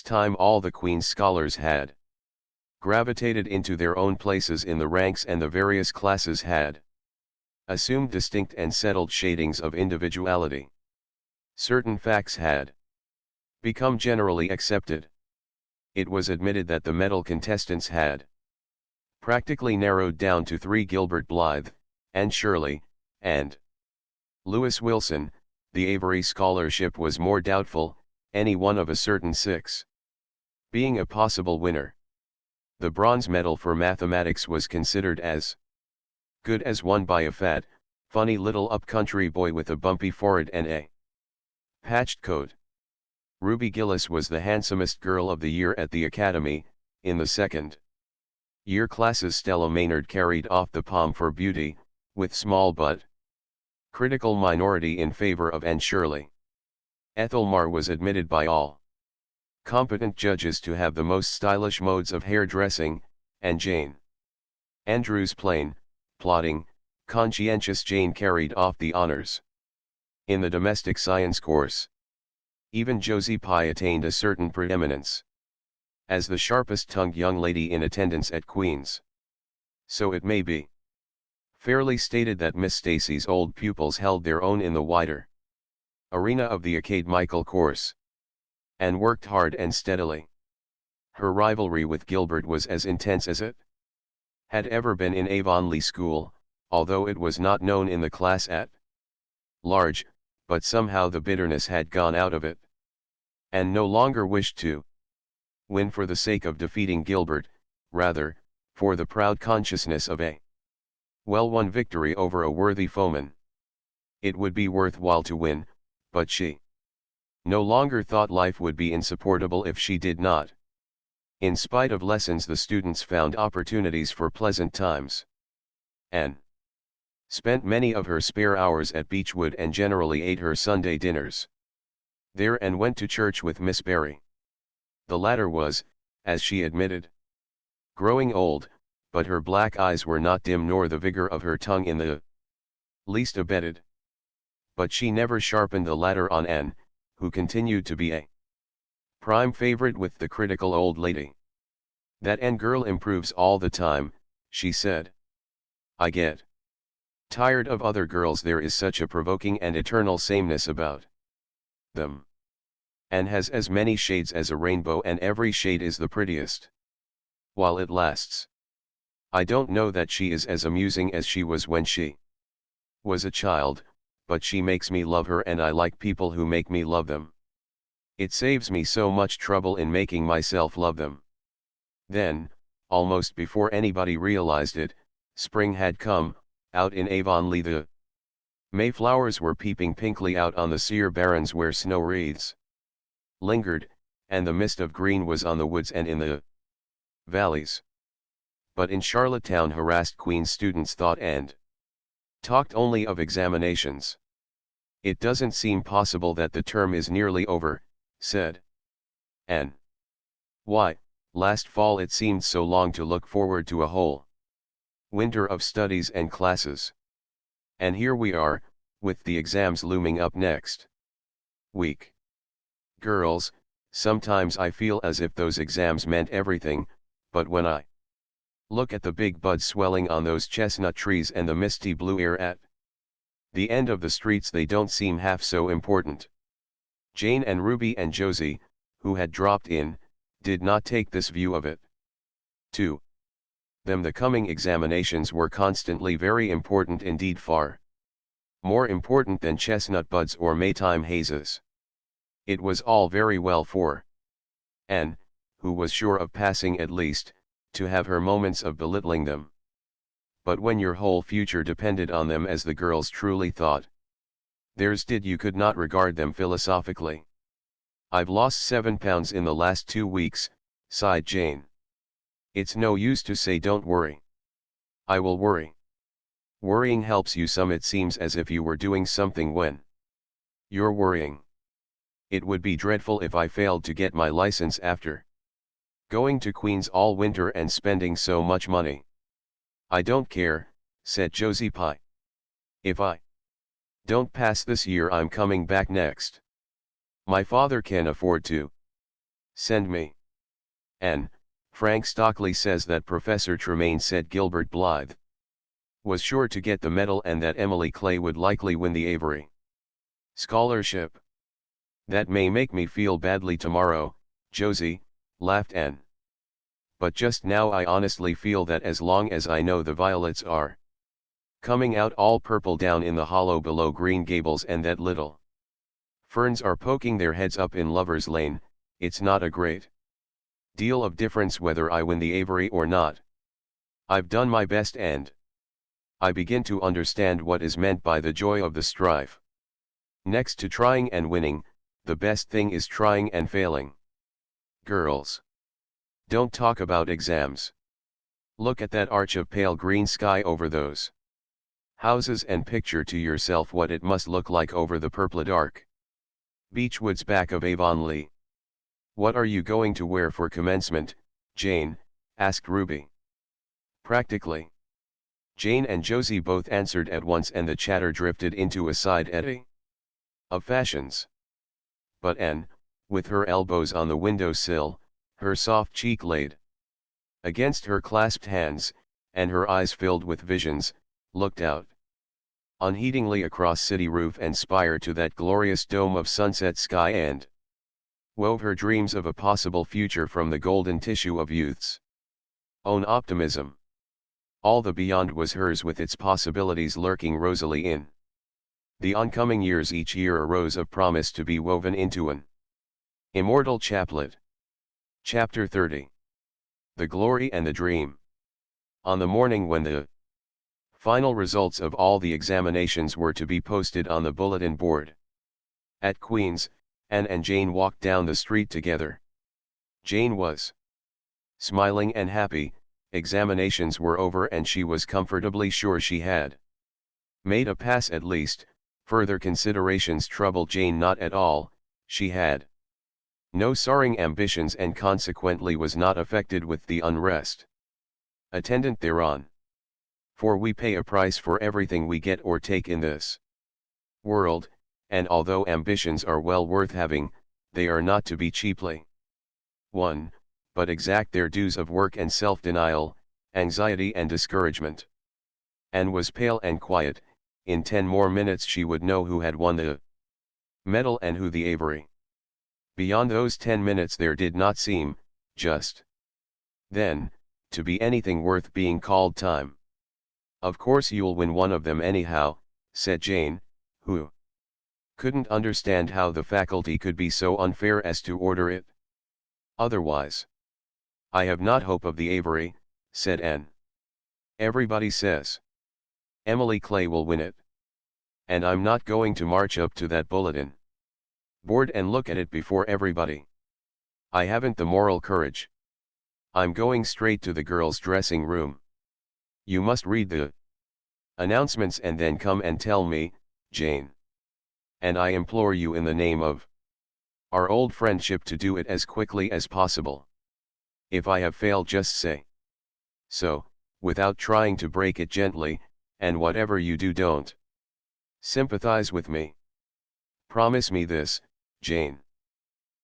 time all the Queen's scholars had gravitated into their own places in the ranks, and the various classes had assumed distinct and settled shadings of individuality. Certain facts had become generally accepted. It was admitted that the medal contestants had practically narrowed down to three: Gilbert Blythe, Anne Shirley, and Lewis Wilson. The Avery scholarship was more doubtful, any one of a certain six being a possible winner. The bronze medal for mathematics was considered as good as won by a fat, funny little up-country boy with a bumpy forehead and a patched coat. Ruby Gillis was the handsomest girl of the year at the Academy. In the second year classes, Stella Maynard carried off the palm for beauty, with small but critical minority in favor of Anne Shirley. Ethel Marr was admitted by all competent judges to have the most stylish modes of hairdressing, and Jane Andrews' plain, plodding, conscientious Jane carried off the honors. In the domestic science course, even Josie Pye attained a certain preeminence as the sharpest-tongued young lady in attendance at Queen's. So it may be fairly stated that Miss Stacy's old pupils held their own in the wider arena of the academical course, and worked hard and steadily. Her rivalry with Gilbert was as intense as it had ever been in Avonlea School, although it was not known in the class at large, but somehow the bitterness had gone out of it, and no longer wished to win for the sake of defeating Gilbert, rather, for the proud consciousness of a well-won victory over a worthy foeman. It would be worthwhile to win, but she no longer thought life would be insupportable if she did not. In spite of lessons, the students found opportunities for pleasant times. Anne spent many of her spare hours at Beechwood and generally ate her Sunday dinners there and went to church with Miss Barry. The latter was, as she admitted, growing old, but her black eyes were not dim nor the vigor of her tongue in the least abated. But she never sharpened the latter on Anne, who continued to be a prime favorite with the critical old lady. "That Anne girl improves all the time," she said. "I get tired of other girls, there is such a provoking and eternal sameness about them. Anne has as many shades as a rainbow, and every shade is the prettiest while it lasts. I don't know that she is as amusing as she was when she was a child, but she makes me love her, and I like people who make me love them. It saves me so much trouble in making myself love them." Then, almost before anybody realized it, spring had come. Out in Avonlea the Mayflowers were peeping pinkly out on the sere barrens where snow wreaths lingered, and the mist of green was on the woods and in the valleys. But in Charlottetown harassed Queen's students thought and talked only of examinations. "It doesn't seem possible that the term is nearly over," said Anne. "Why, last fall it seemed so long to look forward to a whole winter of studies and classes. And here we are, with the exams looming up next week. Girls, sometimes I feel as if those exams meant everything, but when I look at the big buds swelling on those chestnut trees and the misty blue air at the end of the streets, they don't seem half so important." Jane and Ruby and Josie, who had dropped in, did not take this view of it. To them the coming examinations were constantly very important indeed, far more important than chestnut buds or Maytime hazes. It was all very well for Anne, who was sure of passing at least, to have her moments of belittling them. But when your whole future depended on them, as the girls truly thought theirs did, you could not regard them philosophically. "I've lost 7 pounds in the last 2 weeks, sighed Jane. "It's no use to say don't worry. I will worry. Worrying helps you some. It seems as if you were doing something when you're worrying. It would be dreadful if I failed to get my license after going to Queen's all winter and spending so much money." "I don't care," said Josie Pye. "If I don't pass this year, I'm coming back next. My father can afford to Send me. N. Frank Stockley says that Professor Tremaine said Gilbert Blythe was sure to get the medal and that Emily Clay would likely win the Avery scholarship. That may make me feel badly tomorrow, Josie, laughed Anne. But just now I honestly feel that as long as I know the violets are coming out all purple down in the hollow below Green Gables and that little ferns are poking their heads up in Lover's Lane, it's not a great deal of difference whether I win the Avery or not. I've done my best and I begin to understand what is meant by the joy of the strife. Next to trying and winning, the best thing is trying and failing. Girls, don't talk about exams. Look at that arch of pale green sky over those houses and picture to yourself what it must look like over the purple dark beech woods back of Avonlea. What are you going to wear for commencement, Jane? Asked Ruby. Practically. Jane and Josie both answered at once and the chatter drifted into a side eddy of fashions. But Anne, with her elbows on the window sill, her soft cheek laid against her clasped hands, and her eyes filled with visions, looked out unheedingly across city roof and spire to that glorious dome of sunset sky and wove her dreams of a possible future from the golden tissue of youth's own optimism. All the beyond was hers with its possibilities lurking rosily in the oncoming years, each year a rose of promise to be woven into an immortal chaplet. Chapter 30. The Glory and the Dream. On the morning when the final results of all the examinations were to be posted on the bulletin board at Queen's, Anne and Jane walked down the street together. Jane was smiling and happy. Examinations were over and she was comfortably sure she had made a pass at least. Further considerations troubled Jane not at all. She had no soaring ambitions and consequently was not affected with the unrest attendant thereon. For we pay a price for everything we get or take in this world, and although ambitions are well worth having, they are not to be cheaply won, but exact their dues of work and self-denial, anxiety and discouragement. Anne was pale and quiet. In 10 more minutes she would know who had won the medal and who the Avery. Beyond those 10 minutes there did not seem, just then, to be anything worth being called time. Of course you'll win one of them anyhow, said Jane, who couldn't understand how the faculty could be so unfair as to order it otherwise. I have not hope of the Avery, said Anne. Everybody says Emily Clay will win it. And I'm not going to march up to that bulletin board and look at it before everybody. I haven't the moral courage. I'm going straight to the girls' dressing room. You must read the announcements and then come and tell me, Jane. And I implore you in the name of our old friendship to do it as quickly as possible. If I have failed, just say so, without trying to break it gently, and whatever you do, don't sympathize with me. Promise me this, Jane.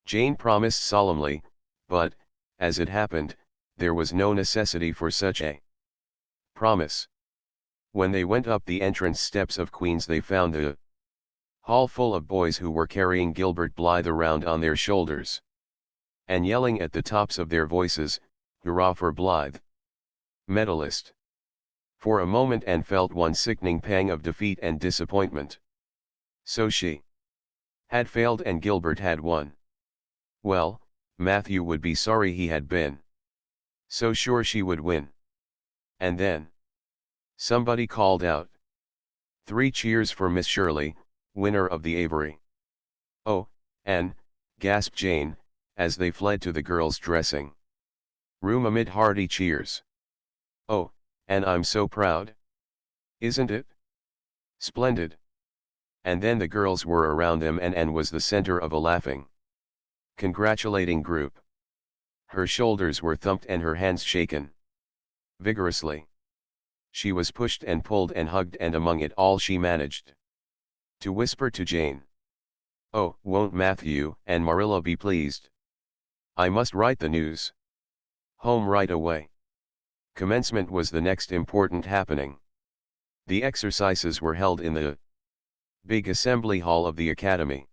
Jane promised solemnly, but, as it happened, there was no necessity for such a promise. When they went up the entrance steps of Queen's they found the hall full of boys who were carrying Gilbert Blythe around on their shoulders and yelling at the tops of their voices, "Hurrah for Blythe, medalist!" For a moment Anne felt one sickening pang of defeat and disappointment. So she had failed and Gilbert had won. Well, Matthew would be sorry he had been so sure she would win. And then somebody called out, "3 cheers for Miss Shirley, winner of the Avery." "Oh, Anne," gasped Jane, as they fled to the girls' dressing room amid hearty cheers. "Oh, Anne, I'm so proud. Isn't it splendid?" And then the girls were around them and Anne was the center of a laughing, congratulating group. Her shoulders were thumped and her hands shaken vigorously. She was pushed and pulled and hugged, and among it all she managed to whisper to Jane, "Oh, won't Matthew and Marilla be pleased?" I must write the news. Home right away. Commencement was the next important happening. The exercises were held in the big assembly hall of the academy.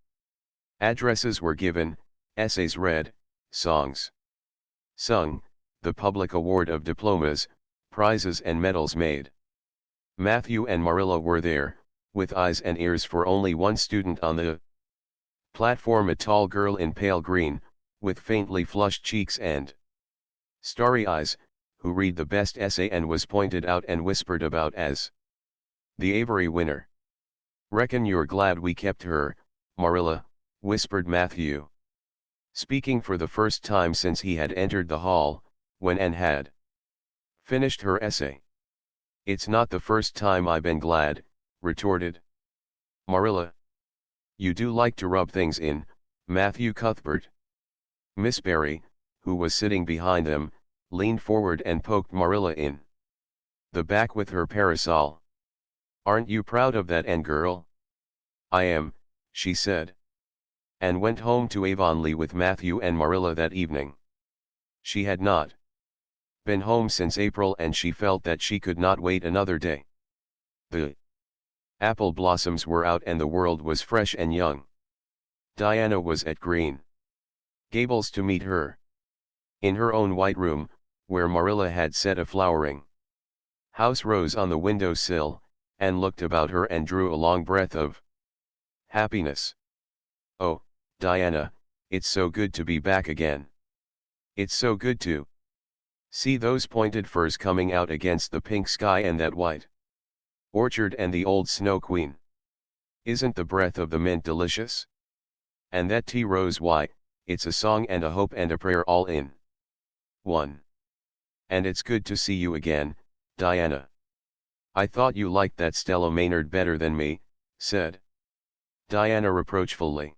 Addresses were given, essays read, songs sung, the public award of diplomas, prizes and medals made. Matthew and Marilla were there, with eyes and ears for only one student on the platform, a tall girl in pale green, with faintly flushed cheeks and starry eyes, who read the best essay and was pointed out and whispered about as the Avery winner. "Reckon you're glad we kept her, Marilla," whispered Matthew, speaking for the first time since he had entered the hall, when Anne had finished her essay. "It's not the first time I've been glad," retorted Marilla. "You do like to rub things in, Matthew Cuthbert." Miss Barry, who was sitting behind them, leaned forward and poked Marilla in the back with her parasol. "Aren't you proud of that, Anne girl?" "I am," she said. Anne went home to Avonlea with Matthew and Marilla that evening. She had not been home since April and she felt that she could not wait another day. The apple blossoms were out and the world was fresh and young. Diana was at Green Gables to meet her. In her own white room, where Marilla had set a flowering house rose on the window sill, and looked about her and drew a long breath of happiness. "Oh, Diana, it's so good to be back again. It's so good to see those pointed firs coming out against the pink sky and that white orchard and the old Snow Queen. Isn't the breath of the mint delicious? And that tea rose, why, it's a song and a hope and a prayer all in one. And it's good to see you again, Diana." "I thought you liked that Stella Maynard better than me," said Diana reproachfully.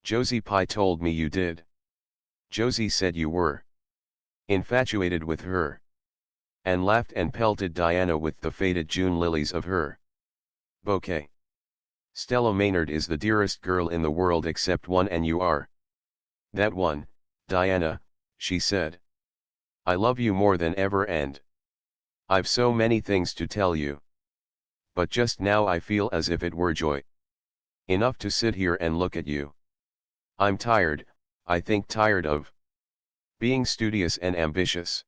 "Josie Pye told me you did." "Josie said you were infatuated with her." And laughed and pelted Diana with the faded June lilies of her bouquet. "Stella Maynard is the dearest girl in the world except one, and you are that one, Diana," she said. "I love you more than ever and I've so many things to tell you. But just now I feel as if it were joy enough to sit here and look at you. I'm tired, I think tired of being studious and ambitious.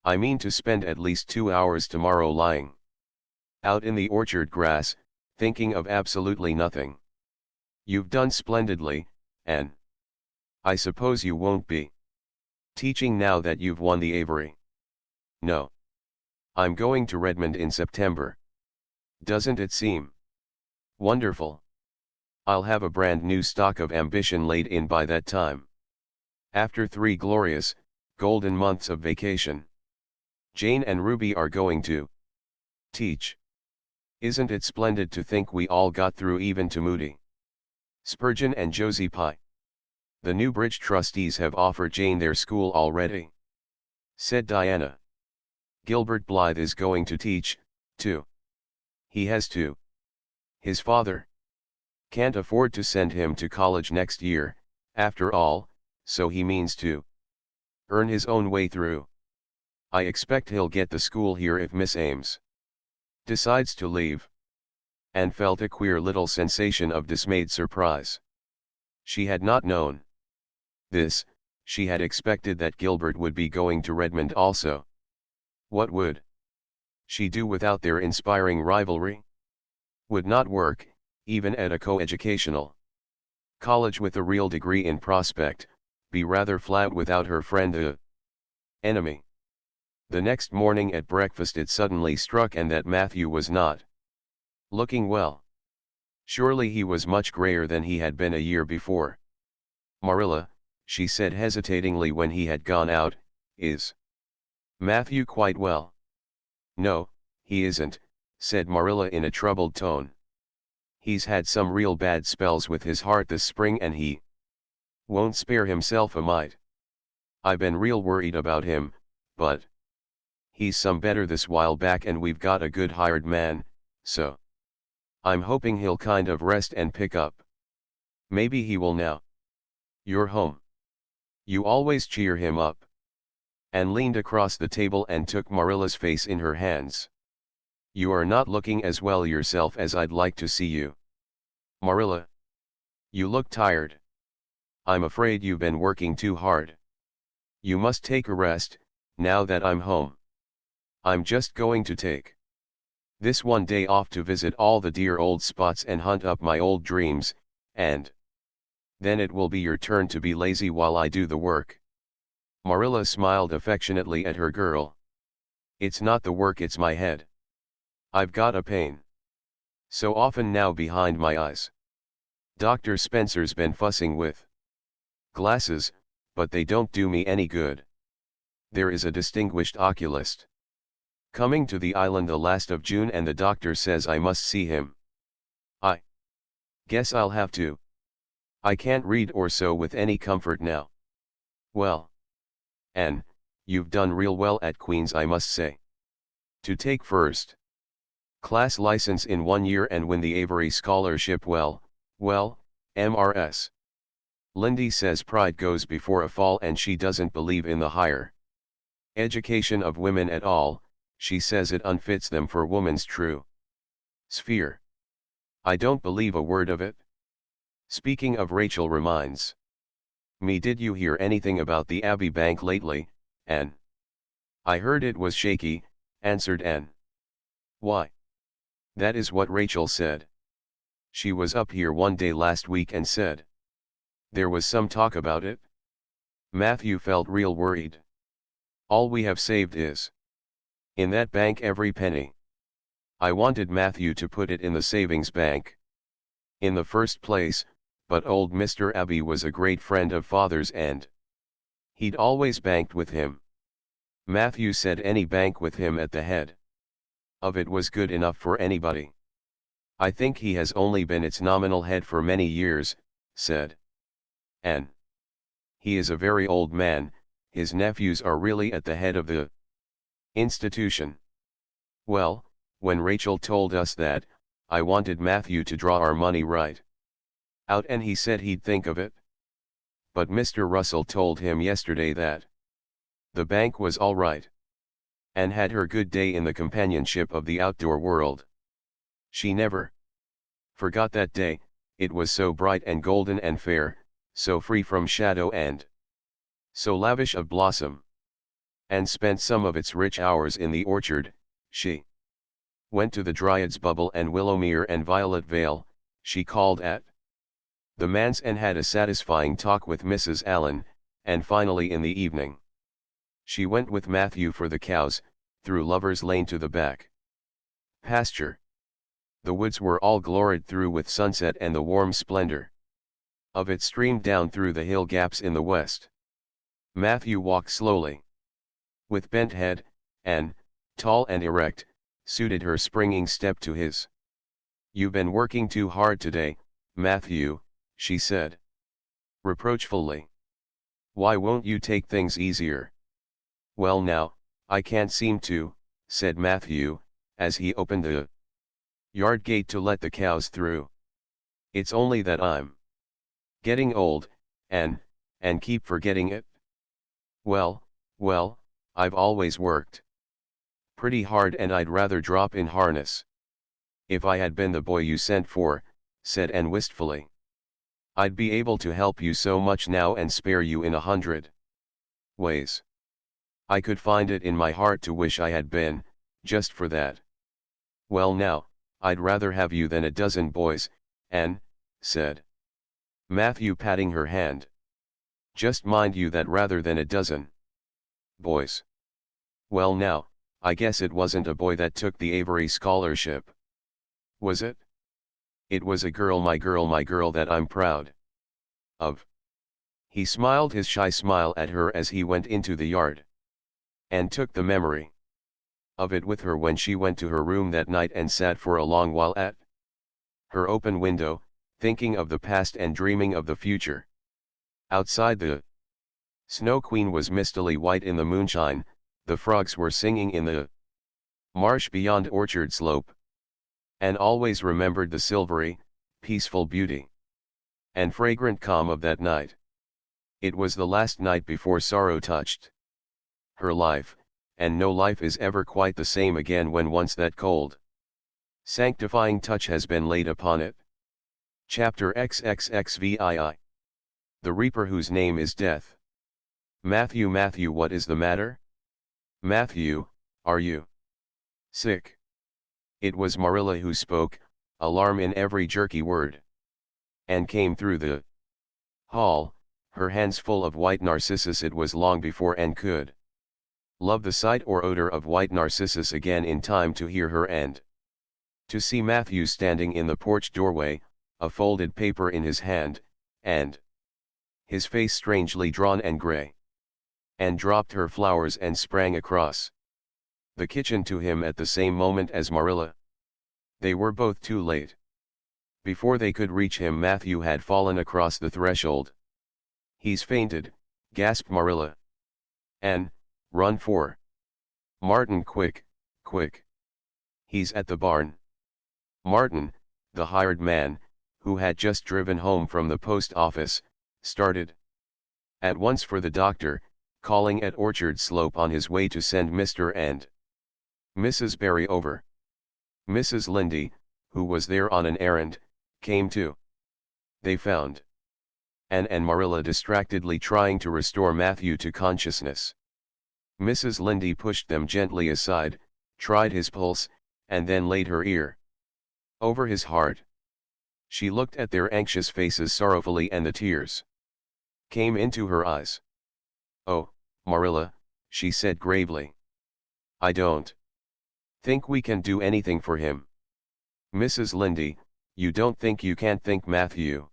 I mean to spend at least 2 hours tomorrow lying out in the orchard grass, thinking of absolutely nothing. You've done splendidly, Anne. I suppose you won't be teaching now that you've won the Avery?" "No. I'm going to Redmond in September. Doesn't it seem wonderful? I'll have a brand new stock of ambition laid in by that time. After 3 glorious, golden months of vacation, Jane and Ruby are going to teach. Isn't it splendid to think we all got through even to Moody Spurgeon and Josie Pye? The Newbridge trustees have offered Jane their school already," said Diana. "Gilbert Blythe is going to teach, too. He has to. His father can't afford to send him to college next year, after all, so he means to earn his own way through. I expect he'll get the school here if Miss Ames decides to leave." And felt a queer little sensation of dismayed surprise. She had not known this. She had expected that Gilbert would be going to Redmond also. What would she do without their inspiring rivalry? Would not work, even at a coeducational college with a real degree in prospect, be rather flat without her friend the enemy. The next morning at breakfast it suddenly struck Anne that Matthew was not looking well. Surely he was much grayer than he had been a year before. "Marilla," she said hesitatingly when he had gone out, "is Matthew quite well?" "No, he isn't," said Marilla in a troubled tone. "He's had some real bad spells with his heart this spring and he won't spare himself a mite. I been real worried about him, but he's some better this while back and we've got a good hired man, so I'm hoping he'll kind of rest and pick up. Maybe he will now. You're home." You always cheer him up. Anne leaned across the table and took Marilla's face in her hands. You are not looking as well yourself as I'd like to see you. Marilla. You look tired. I'm afraid you've been working too hard. You must take a rest, now that I'm home. I'm just going to take this one day off to visit all the dear old spots and hunt up my old dreams, and then it will be your turn to be lazy while I do the work. Marilla smiled affectionately at her girl. It's not the work, it's my head. I've got a pain so often now behind my eyes. Dr. Spencer's been fussing with glasses, but they don't do me any good. There is a distinguished oculist coming to the island the last of June and the doctor says I must see him. I guess I'll have to. I can't read or sew with any comfort now. Well, Anne, you've done real well at Queen's, I must say. To take first class license in 1 year and win the Avery Scholarship, well, MRS. Lindy says pride goes before a fall and she doesn't believe in the higher education of women at all. She says it unfits them for woman's true sphere. I don't believe a word of it. Speaking of, Rachel reminds me, did you hear anything about the Abbey Bank lately, Anne? I heard it was shaky, answered Anne. Why? That is what Rachel said. She was up here one day last week and said there was some talk about it. Matthew felt real worried. All we have saved is in that bank, every penny. I wanted Matthew to put it in the savings bank in the first place, but old Mr. Abbey was a great friend of Father's and he'd always banked with him. Matthew said any bank with him at the head of it was good enough for anybody. I think he has only been its nominal head for many years, said Anne. He is a very old man, his nephews are really at the head of the institution. Well, when Rachel told us that, I wanted Matthew to draw our money right out and he said he'd think of it. But Mr. Russell told him yesterday that the bank was all right. Anne had her good day in the companionship of the outdoor world. She never forgot that day, it was so bright and golden and fair, so free from shadow and so lavish of blossom. Anne spent some of its rich hours in the orchard. She went to the Dryad's Bubble and Willowmere and Violet Vale. She called at the manse and had a satisfying talk with Mrs. Allen, and finally in the evening she went with Matthew for the cows, through Lover's Lane to the back pasture. The woods were all gloried through with sunset and the warm splendor of it streamed down through the hill gaps in the west. Matthew walked slowly with bent head, and, tall and erect, suited her springing step to his. You've been working too hard today, Matthew, she said reproachfully. Why won't you take things easier? Well now, I can't seem to, said Matthew, as he opened the yard gate to let the cows through. It's only that I'm getting old, and keep forgetting it. Well, I've always worked pretty hard and I'd rather drop in harness. If I had been the boy you sent for, said Anne wistfully, I'd be able to help you so much now and spare you in 100 ways. I could find it in my heart to wish I had been, just for that. Well now, I'd rather have you than a dozen boys, Anne said Matthew, patting her hand. Just mind you that, rather than a dozen boys. Well now, I guess it wasn't a boy that took the Avery Scholarship. Was it? It was a girl, my girl that I'm proud of. He smiled his shy smile at her as he went into the yard. And took the memory of it with her when she went to her room that night and sat for a long while at her open window, thinking of the past and dreaming of the future. Outside, the Snow Queen was mistily white in the moonshine, the frogs were singing in the marsh beyond Orchard Slope. Anne always remembered the silvery, peaceful beauty and fragrant calm of that night. It was the last night before sorrow touched her life, and no life is ever quite the same again when once that cold, sanctifying touch has been laid upon it. Chapter XXXVII. The Reaper whose name is Death. Matthew, Matthew, what is the matter? Matthew, are you sick? It was Marilla who spoke, alarm in every jerky word, and came through the hall, her hands full of white narcissus. It was long before Anne could love the sight or odor of white narcissus again in time to hear her and to see Matthew standing in the porch doorway, a folded paper in his hand, and his face strangely drawn and gray. Anne dropped her flowers and sprang across the kitchen to him at the same moment as Marilla. They were both too late. Before they could reach him, Matthew had fallen across the threshold. He's fainted, gasped Marilla. Anne, run for Martin, quick, quick. He's at the barn. Martin, the hired man, who had just driven home from the post office, started at once for the doctor, calling at Orchard Slope on his way to send Mr. and Mrs. Barry over. Mrs. Lynde, who was there on an errand, came too. They found Anne and Marilla distractedly trying to restore Matthew to consciousness. Mrs. Lynde pushed them gently aside, tried his pulse, and then laid her ear over his heart. She looked at their anxious faces sorrowfully, and the tears came into her eyes. "Oh, Marilla," she said gravely. "I don't think we can do anything for him." "Mrs. Lynde, you don't think you can't think Matthew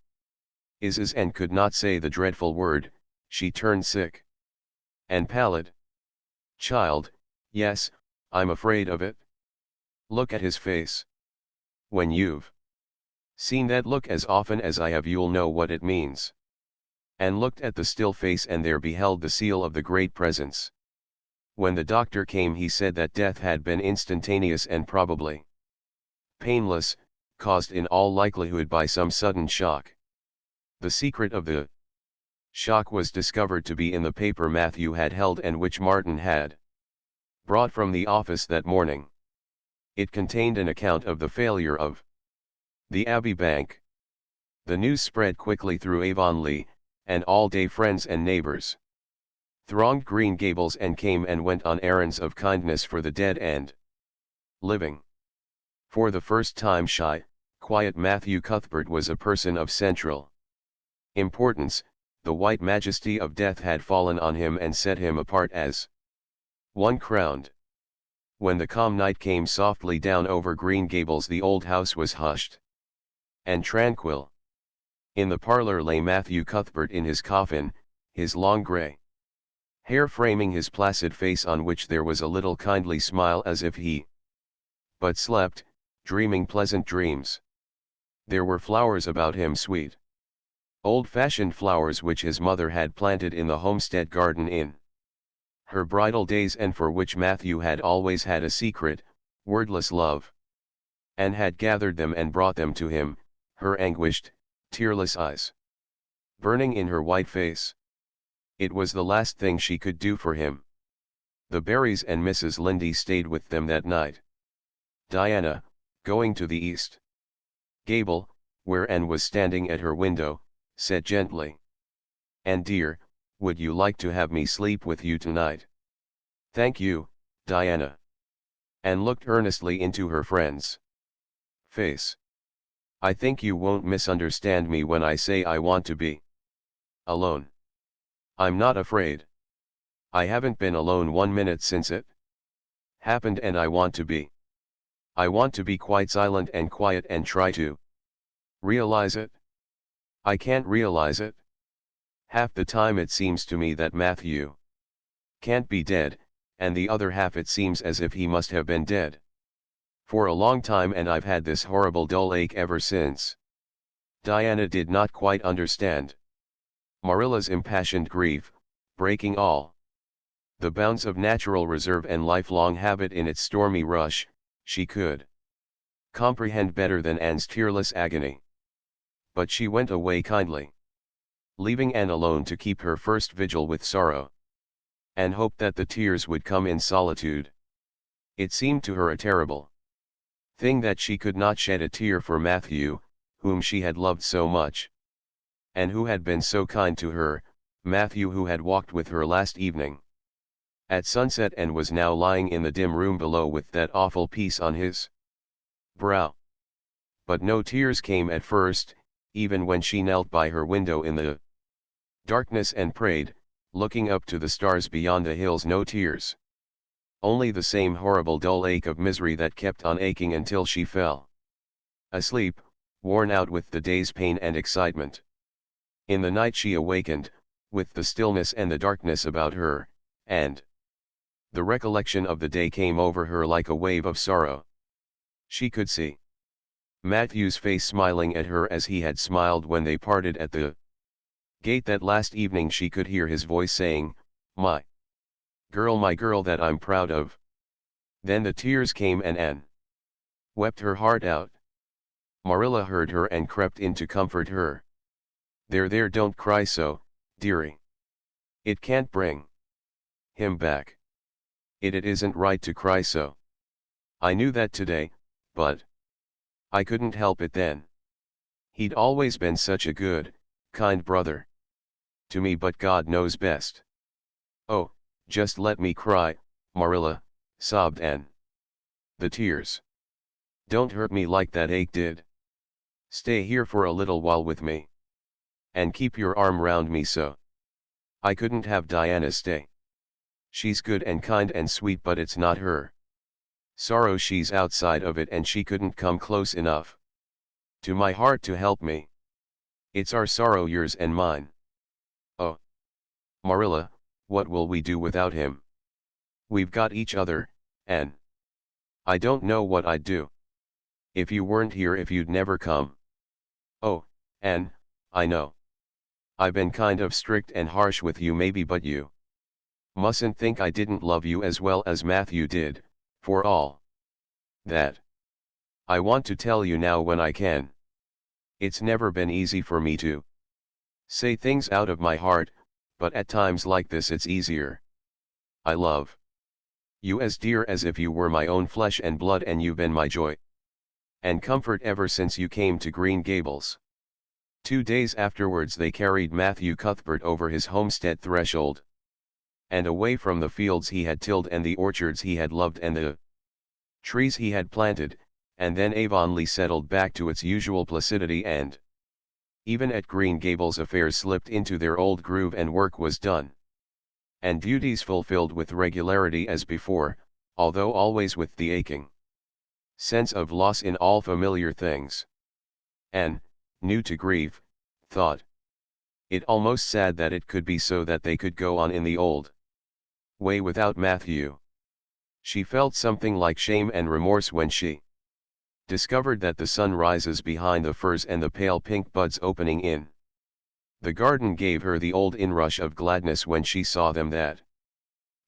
is," and could not say the dreadful word. She turned sick and pallid. "Child, yes, I'm afraid of it. Look at his face. When you've seen that look as often as I have, you'll know what it means." And looked at the still face, and there beheld the seal of the great presence. When the doctor came, he said that death had been instantaneous and probably painless, caused in all likelihood by some sudden shock. The secret of the shock was discovered to be in the paper Matthew had held and which Martin had brought from the office that morning. It contained an account of the failure of the Abbey Bank. The news spread quickly through Avonlea, and all-day friends and neighbors thronged Green Gables and came and went on errands of kindness for the dead and living. For the first time, shy, quiet Matthew Cuthbert was a person of central importance. The white majesty of death had fallen on him and set him apart as one crowned. When the calm night came softly down over Green Gables, the old house was hushed and tranquil. In the parlor lay Matthew Cuthbert in his coffin, his long gray hair framing his placid face, on which there was a little kindly smile, as if he but slept, dreaming pleasant dreams. There were flowers about him, sweet, old-fashioned flowers which his mother had planted in the homestead garden in her bridal days, and for which Matthew had always had a secret, wordless love, and had gathered them and brought them to him, her anguished, tearless eyes burning in her white face. It was the last thing she could do for him. The Barrys and Mrs. Lynde stayed with them that night. Diana, going to the east gable, where Anne was standing at her window, said gently, "Anne dear, would you like to have me sleep with you tonight?" "Thank you, Diana." Anne looked earnestly into her friend's face. "I think you won't misunderstand me when I say I want to be alone. I'm not afraid. I haven't been alone 1 minute since it happened, and I want to be. I want to be quite silent and quiet and try to realize it. I can't realize it. Half the time it seems to me that Matthew can't be dead, and the other half it seems as if he must have been dead for a long time, and I've had this horrible dull ache ever since." Diana did not quite understand Marilla's impassioned grief, breaking all the bounds of natural reserve and lifelong habit in its stormy rush. She could comprehend better than Anne's tearless agony. But she went away kindly. leaving Anne alone to keep her first vigil with sorrow. Anne hoped that the tears would come in solitude. It seemed to her a terrible thing that she could not shed a tear for Matthew, whom she had loved so much, and who had been so kind to her, Matthew who had walked with her last evening at sunset and was now lying in the dim room below with that awful peace on his brow. But no tears came at first, even when she knelt by her window in the darkness and prayed, looking up to the stars beyond the hills. No tears. Only the same horrible dull ache of misery that kept on aching until she fell asleep, worn out with the day's pain and excitement. In the night she awakened, with the stillness and the darkness about her, and the recollection of the day came over her like a wave of sorrow. She could see Matthew's face smiling at her as he had smiled when they parted at the gate that last evening. She could hear his voice saying, my girl that I'm proud of." Then the tears came and Anne wept her heart out. Marilla heard her and crept in to comfort her. There, don't cry so, dearie. It can't bring him back. It isn't right to cry so. I knew that today, but I couldn't help it then. He'd always been such a good, kind brother to me, but God knows best. Oh, just let me cry, Marilla, sobbed Anne. The tears don't hurt me like that ache did. Stay here for a little while with me. And keep your arm round me so. I couldn't have Diana stay. She's good and kind and sweet, but it's not her sorrow. She's outside of it and she couldn't come close enough to my heart to help me. It's our sorrow, yours and mine. Oh, Marilla, what will we do without him? We've got each other, and I don't know what I'd do if you weren't here, if you'd never come. Oh, Anne, I know I've been kind of strict and harsh with you maybe, but you mustn't think I didn't love you as well as Matthew did, for all that. I want to tell you now when I can. It's never been easy for me to say things out of my heart, but at times like this it's easier. I love you as dear as if you were my own flesh and blood, and you've been my joy and comfort ever since you came to Green Gables. 2 days afterwards they carried Matthew Cuthbert over his homestead threshold, and away from the fields he had tilled and the orchards he had loved and the trees he had planted, and then Avonlea settled back to its usual placidity, and even at Green Gables affairs slipped into their old groove and work was done, and duties fulfilled with regularity as before, although always with the aching sense of loss in all familiar things. And, new to grief, thought it almost sad that it could be so, that they could go on in the old way without Matthew. She felt something like shame and remorse when she discovered that the sun rises behind the firs and the pale pink buds opening in the garden gave her the old inrush of gladness when she saw them, that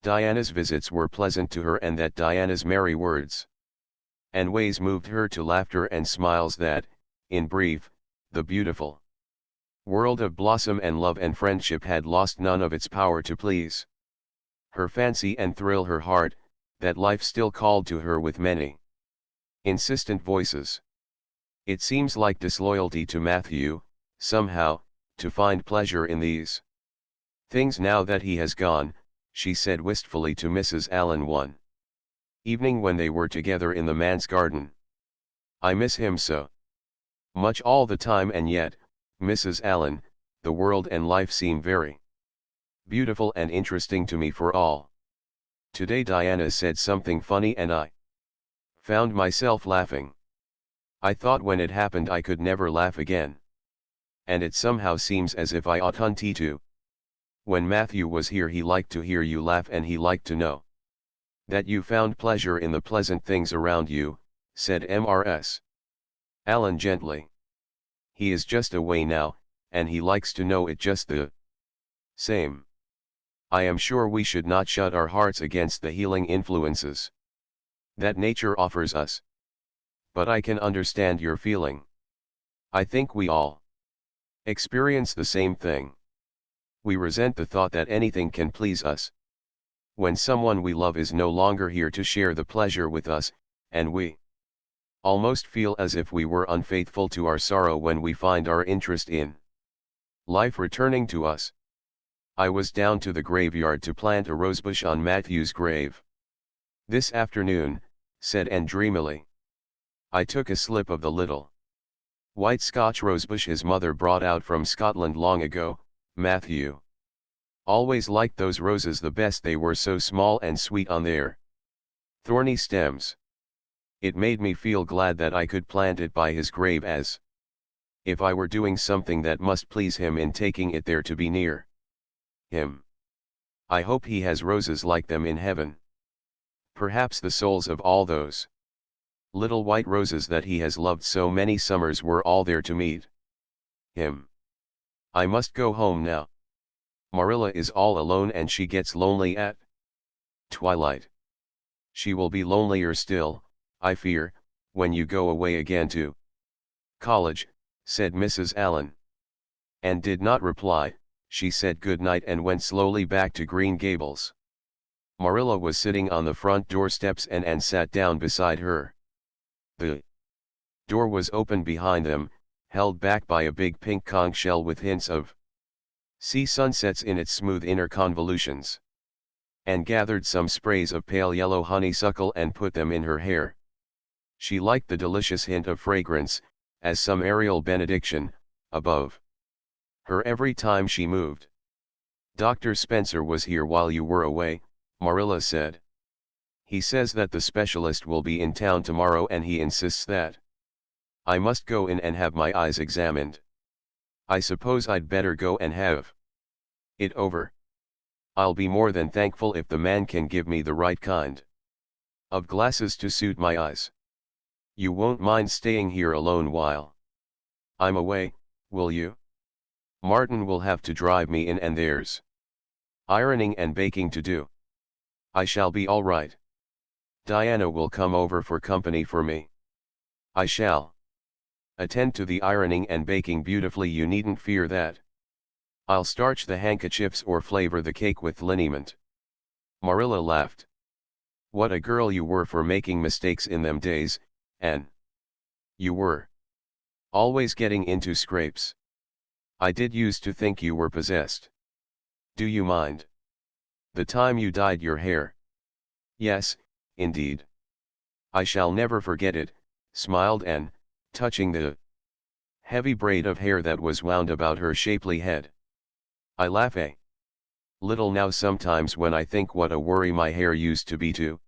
Diana's visits were pleasant to her, and that Diana's merry words and ways moved her to laughter and smiles, that, in brief, the beautiful world of blossom and love and friendship had lost none of its power to please her fancy and thrill her heart, that life still called to her with many insistent voices. It seems like disloyalty to Matthew, somehow, to find pleasure in these things now that he has gone, she said wistfully to Mrs. Allen one evening when they were together in the manse garden. I miss him so much all the time, and yet, Mrs. Allen, the world and life seem very beautiful and interesting to me for all. Today Diana said something funny and I found myself laughing. I thought when it happened I could never laugh again. And it somehow seems as if I oughtn't to. When Matthew was here he liked to hear you laugh, and he liked to know that you found pleasure in the pleasant things around you, said Mrs. Allen gently. He is just away now, and he likes to know it just the same. I am sure we should not shut our hearts against the healing influences that nature offers us. But I can understand your feeling. I think we all experience the same thing. We resent the thought that anything can please us. When someone we love is no longer here to share the pleasure with us, and we almost feel as if we were unfaithful to our sorrow when we find our interest in life returning to us. I was down to the graveyard to plant a rosebush on Matthew's grave this afternoon, said Anne dreamily. I took a slip of the little white Scotch rosebush his mother brought out from Scotland long ago. Matthew always liked those roses the best, they were so small and sweet on their thorny stems. It made me feel glad that I could plant it by his grave, as if I were doing something that must please him in taking it there to be near him. I hope he has roses like them in heaven. Perhaps the souls of all those little white roses that he has loved so many summers were all there to meet him. I must go home now. Marilla is all alone and she gets lonely at twilight. She will be lonelier still, I fear, when you go away again to college, said Mrs. Allen. Anne did not reply. She said good night and went slowly back to Green Gables. Marilla was sitting on the front door steps and Anne sat down beside her. The door was open behind them, held back by a big pink conch shell with hints of sea sunsets in its smooth inner convolutions. Anne gathered some sprays of pale yellow honeysuckle and put them in her hair. She liked the delicious hint of fragrance, as some aerial benediction, above her every time she moved. Dr. Spencer was here while you were away, Marilla said. He says that the specialist will be in town tomorrow and he insists that I must go in and have my eyes examined. I suppose I'd better go and have it over. I'll be more than thankful if the man can give me the right kind of glasses to suit my eyes. You won't mind staying here alone while I'm away, will you? Martin will have to drive me in and there's ironing and baking to do. I shall be all right. Diana will come over for company for me. I shall attend to the ironing and baking beautifully, you needn't fear that. I'll starch the handkerchiefs or flavor the cake with liniment. Marilla laughed. What a girl you were for making mistakes in them days, Anne. You were always getting into scrapes. I did used to think you were possessed. Do you mind the time you dyed your hair? Yes, indeed. I shall never forget it, smiled Anne, touching the heavy braid of hair that was wound about her shapely head. I laugh a little now sometimes when I think what a worry my hair used to be to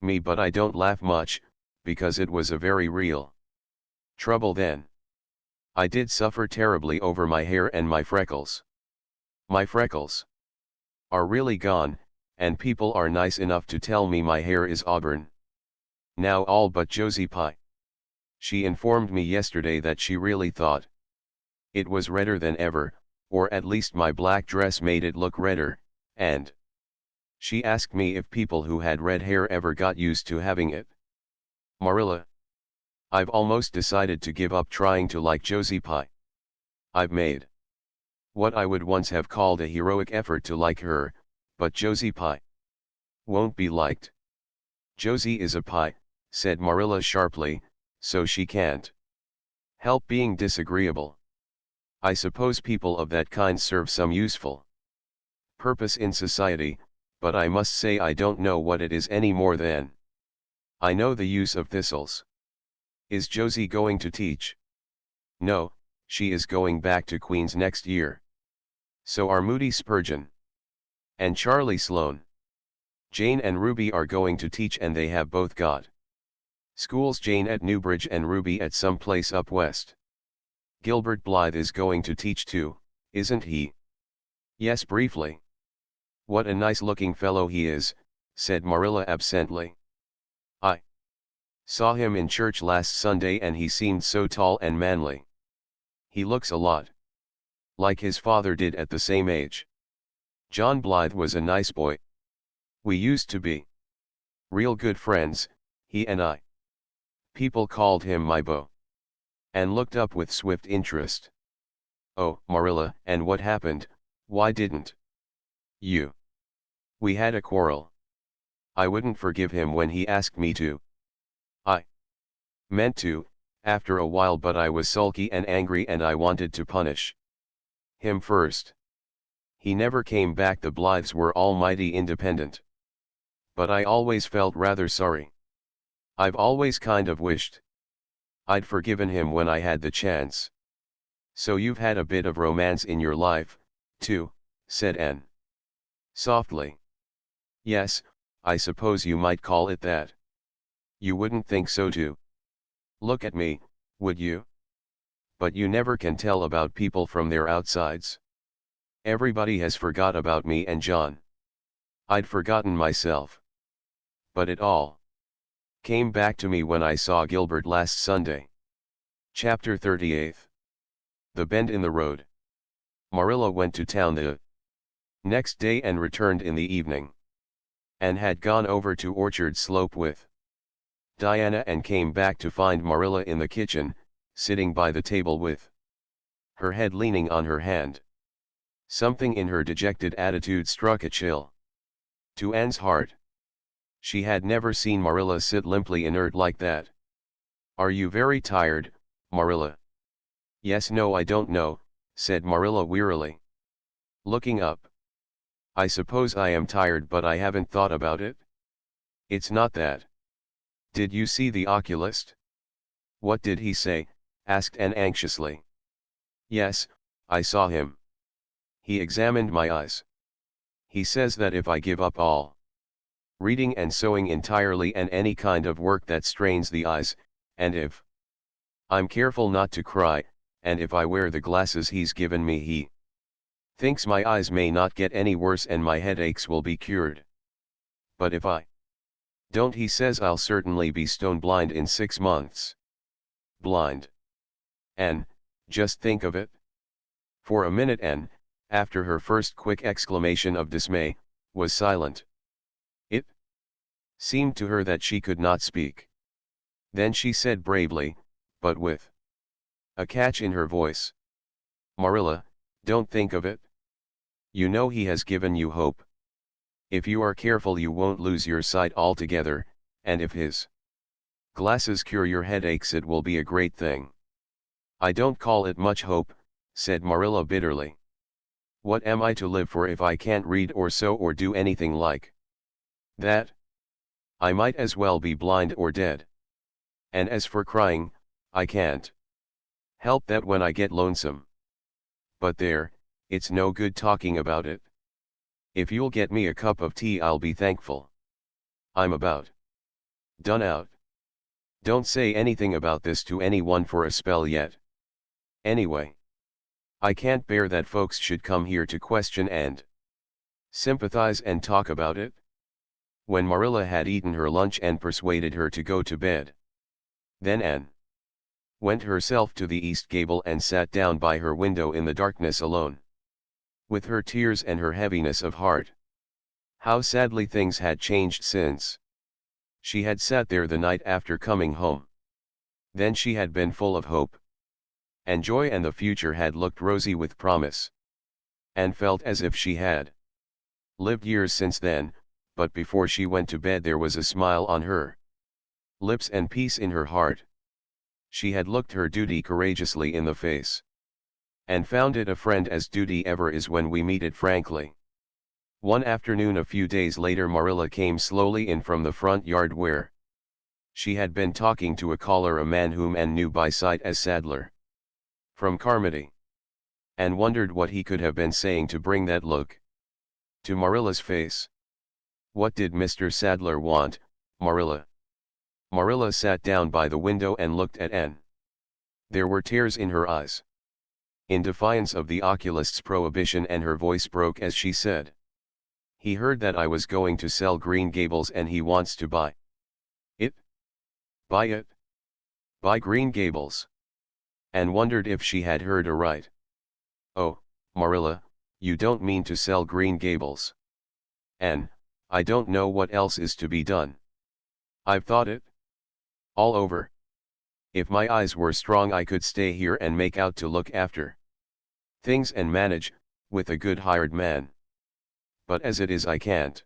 me, but I don't laugh much, because it was a very real trouble then. I did suffer terribly over my hair and my freckles. My freckles are really gone, and people are nice enough to tell me my hair is auburn now, all but Josie Pye. She informed me yesterday that she really thought it was redder than ever, or at least my black dress made it look redder, and she asked me if people who had red hair ever got used to having it. Marilla, I've almost decided to give up trying to like Josie Pye. I've made what I would once have called a heroic effort to like her, but Josie Pye won't be liked. Josie is a Pye, said Marilla sharply, so she can't help being disagreeable. I suppose people of that kind serve some useful purpose in society, but I must say I don't know what it is any more than I know the use of thistles. Is Josie going to teach? No, she is going back to Queen's next year. So are Moody Spurgeon and Charlie Sloane. Jane and Ruby are going to teach, and they have both got schools, Jane at Newbridge and Ruby at some place up west. Gilbert Blythe is going to teach too, isn't he? Yes, briefly. What a nice-looking fellow he is, said Marilla absently. I saw him in church last Sunday and he seemed so tall and manly. He looks a lot like his father did at the same age. John Blythe was a nice boy. We used to be real good friends, he and I. People called him my beau. Anne looked up with swift interest. Oh, Marilla, and what happened? Why didn't you? We had a quarrel. I wouldn't forgive him when he asked me to. I meant to, after a while, but I was sulky and angry and I wanted to punish him first. He never came back. The Blythes were almighty independent. But I always felt rather sorry. I've always kind of wished I'd forgiven him when I had the chance. So you've had a bit of romance in your life, too, said Anne softly. Yes, I suppose you might call it that. You wouldn't think so too. Look at me, would you? But you never can tell about people from their outsides. Everybody has forgot about me and John. I'd forgotten myself. But it all came back to me when I saw Gilbert last Sunday. Chapter 38. The Bend in the Road. Marilla went to town the next day and returned in the evening. Anne had gone over to Orchard Slope with Diana and came back to find Marilla in the kitchen, sitting by the table with her head leaning on her hand. Something in her dejected attitude struck a chill to Anne's heart. She had never seen Marilla sit limply inert like that. Are you very tired, Marilla? Yes, no, I don't know, said Marilla wearily, looking up. I suppose I am tired, but I haven't thought about it. It's not that. Did you see the oculist? What did he say? Asked Anne anxiously. Yes, I saw him. He examined my eyes. He says that if I give up all reading and sewing entirely and any kind of work that strains the eyes, and if I'm careful not to cry, and if I wear the glasses he's given me, he thinks my eyes may not get any worse and my headaches will be cured. But if I don't, he says I'll certainly be stone blind in 6 months. Blind. And, just think of it. For a minute Anne, after her first quick exclamation of dismay, was silent. It seemed to her that she could not speak. Then she said bravely, but with a catch in her voice, Marilla, don't think of it. You know he has given you hope. If you are careful you won't lose your sight altogether, and if his glasses cure your headaches it will be a great thing. I don't call it much hope, said Marilla bitterly. What am I to live for if I can't read or sew or do anything like that? I might as well be blind or dead. And as for crying, I can't help that when I get lonesome. But there, it's no good talking about it. If you'll get me a cup of tea I'll be thankful. I'm about done out. Don't say anything about this to anyone for a spell yet. Anyway, I can't bear that folks should come here to question and sympathize and talk about it. When Marilla had eaten her lunch and persuaded her to go to bed, then Anne went herself to the east gable and sat down by her window in the darkness alone, with her tears and her heaviness of heart. How sadly things had changed since she had sat there the night after coming home. Then she had been full of hope and joy, and the future had looked rosy with promise, and felt as if she had lived years since then. But before she went to bed there was a smile on her lips and peace in her heart. She had looked her duty courageously in the face, and found it a friend as duty ever is when we meet it frankly. One afternoon a few days later Marilla came slowly in from the front yard where she had been talking to a caller, a man whom Anne knew by sight as Sadler, from Carmody, and wondered what he could have been saying to bring that look to Marilla's face. What did Mr. Sadler want, Marilla? Marilla sat down by the window and looked at Anne. There were tears in her eyes, in defiance of the oculist's prohibition, and her voice broke as she said, "He heard that I was going to sell Green Gables and he wants to buy it." Buy it? Buy Green Gables? Anne wondered if she had heard aright. Oh, Marilla, you don't mean to sell Green Gables? Anne, I don't know what else is to be done. I've thought it all over. If my eyes were strong I could stay here and make out to look after things and manage, with a good hired man. But as it is I can't.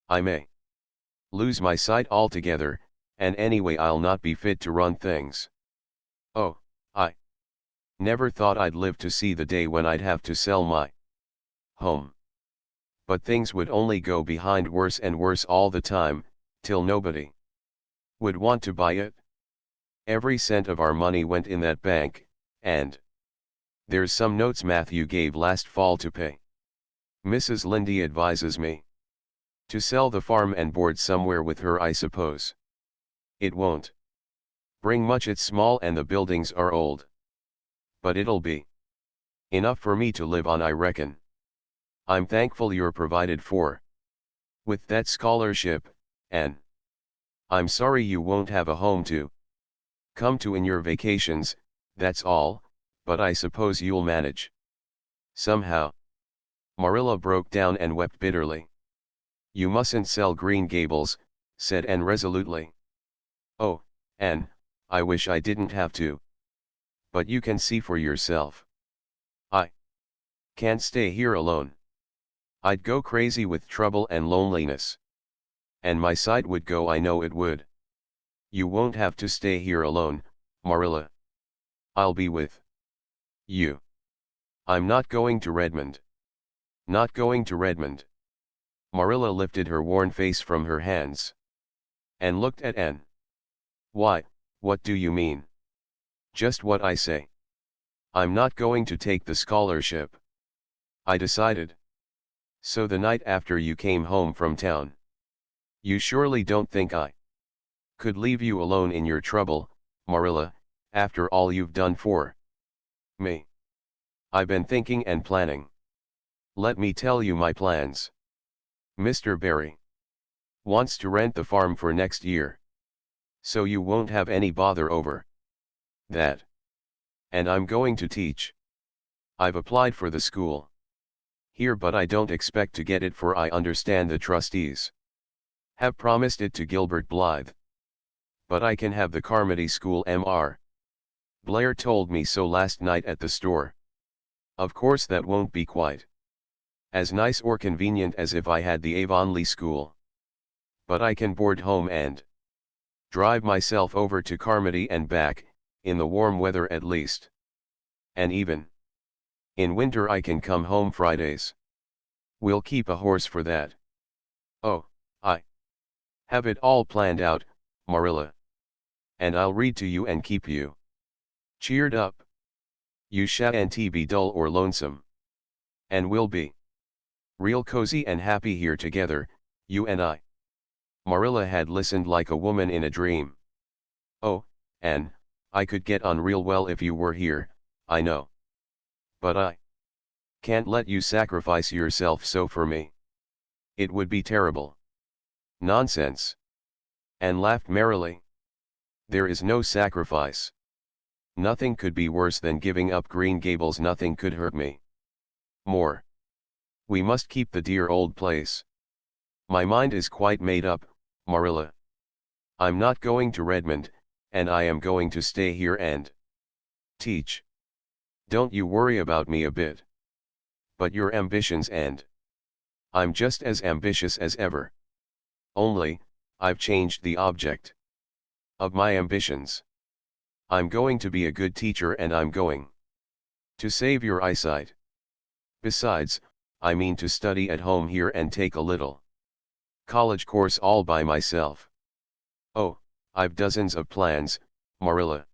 I may lose my sight altogether, and anyway I'll not be fit to run things. Oh, I never thought I'd live to see the day when I'd have to sell my home. But things would only go behind worse and worse all the time, till nobody would want to buy it. Every cent of our money went in that bank, and there's some notes Matthew gave last fall to pay. Mrs. Lindy advises me to sell the farm and board somewhere with her. I suppose it won't bring much, it's small and the buildings are old. But it'll be enough for me to live on, I reckon. I'm thankful you're provided for with that scholarship, and I'm sorry you won't have a home to come to in your vacations, that's all, but I suppose you'll manage somehow. Marilla broke down and wept bitterly. You mustn't sell Green Gables, said Anne resolutely. Oh, Anne, I wish I didn't have to. But you can see for yourself. I can't stay here alone. I'd go crazy with trouble and loneliness. And my sight would go, I know it would. You won't have to stay here alone, Marilla. I'll be with you. I'm not going to Redmond. Not going to Redmond. Marilla lifted her worn face from her hands and looked at Anne. Why, what do you mean? Just what I say. I'm not going to take the scholarship. I decided so the night after you came home from town. You surely don't think I could leave you alone in your trouble, Marilla, after all you've done for me. I've been thinking and planning. Let me tell you my plans. Mr. Barry wants to rent the farm for next year. So you won't have any bother over that. And I'm going to teach. I've applied for the school here, but I don't expect to get it, for I understand the trustees have promised it to Gilbert Blythe. But I can have the Carmody School. Mr. Blair told me so last night at the store. Of course that won't be quite as nice or convenient as if I had the Avonlea School. But I can board home and drive myself over to Carmody and back, in the warm weather at least. And even in winter I can come home Fridays. We'll keep a horse for that. Oh, I have it all planned out, Marilla. And I'll read to you and keep you cheered up. You shan't be dull or lonesome. And we'll be real cozy and happy here together, you and I. Marilla had listened like a woman in a dream. Oh, Anne, I could get on real well if you were here, I know. But I can't let you sacrifice yourself so for me. It would be terrible. Nonsense. Anne laughed merrily. There is no sacrifice. Nothing could be worse than giving up Green Gables. Nothing could hurt me more. We must keep the dear old place. My mind is quite made up, Marilla. I'm not going to Redmond, and I am going to stay here and teach. Don't you worry about me a bit. But your ambitions, and I'm just as ambitious as ever. Only, I've changed the object of my ambitions. I'm going to be a good teacher, and I'm going to save your eyesight. Besides, I mean to study at home here and take a little college course all by myself. Oh, I've dozens of plans, Marilla.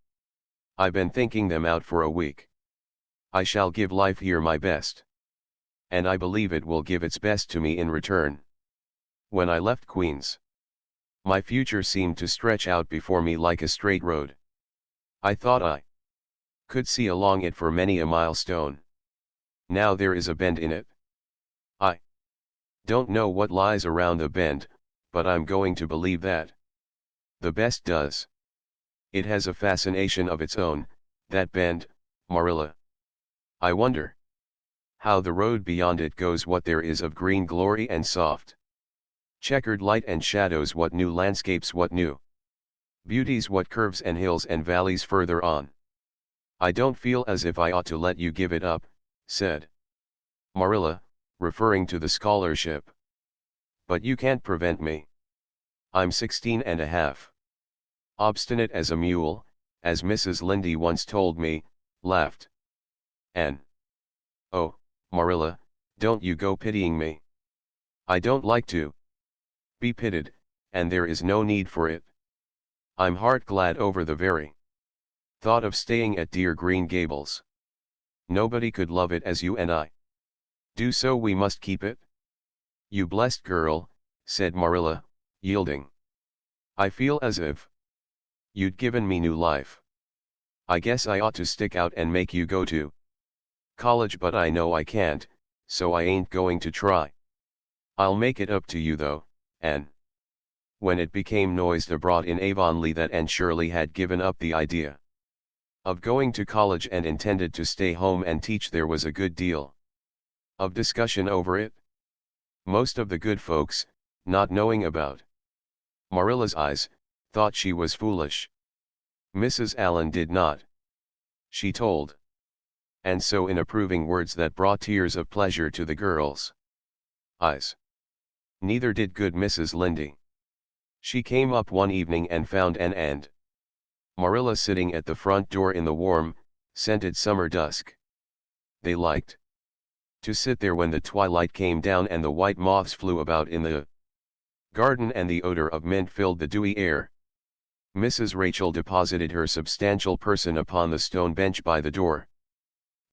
I've been thinking them out for a week. I shall give life here my best. And I believe it will give its best to me in return. When I left Queens, my future seemed to stretch out before me like a straight road. I thought I could see along it for many a milestone. Now there is a bend in it. I don't know what lies around the bend, but I'm going to believe that the best does. It has a fascination of its own, that bend, Marilla. I wonder how the road beyond it goes, what there is of green glory and soft checkered light and shadows, what new landscapes, what new beauties, what curves and hills and valleys further on. I don't feel as if I ought to let you give it up, said Marilla, referring to the scholarship. But you can't prevent me. I'm 16 and a half. Obstinate as a mule, as Mrs. Lynde once told me, laughed Anne. Oh, Marilla, don't you go pitying me. I don't like to be pitied, and there is no need for it. I'm heart glad over the very thought of staying at dear Green Gables. Nobody could love it as you and I do, so we must keep it. You blessed girl, said Marilla, yielding. I feel as if you'd given me new life. I guess I ought to stick out and make you go to college, but I know I can't, so I ain't going to try. I'll make it up to you though, Anne. When it became noised abroad in Avonlea that Anne Shirley had given up the idea of going to college and intended to stay home and teach, there was a good deal of discussion over it. Most of the good folks, not knowing about Marilla's eyes, thought she was foolish. Mrs. Allen did not. She told and so in approving words that brought tears of pleasure to the girls' eyes. Neither did good Mrs. Lynde. She came up one evening and found Anne and Marilla sitting at the front door in the warm, scented summer dusk. They liked to sit there when the twilight came down and the white moths flew about in the garden and the odor of mint filled the dewy air. Mrs. Rachel deposited her substantial person upon the stone bench by the door,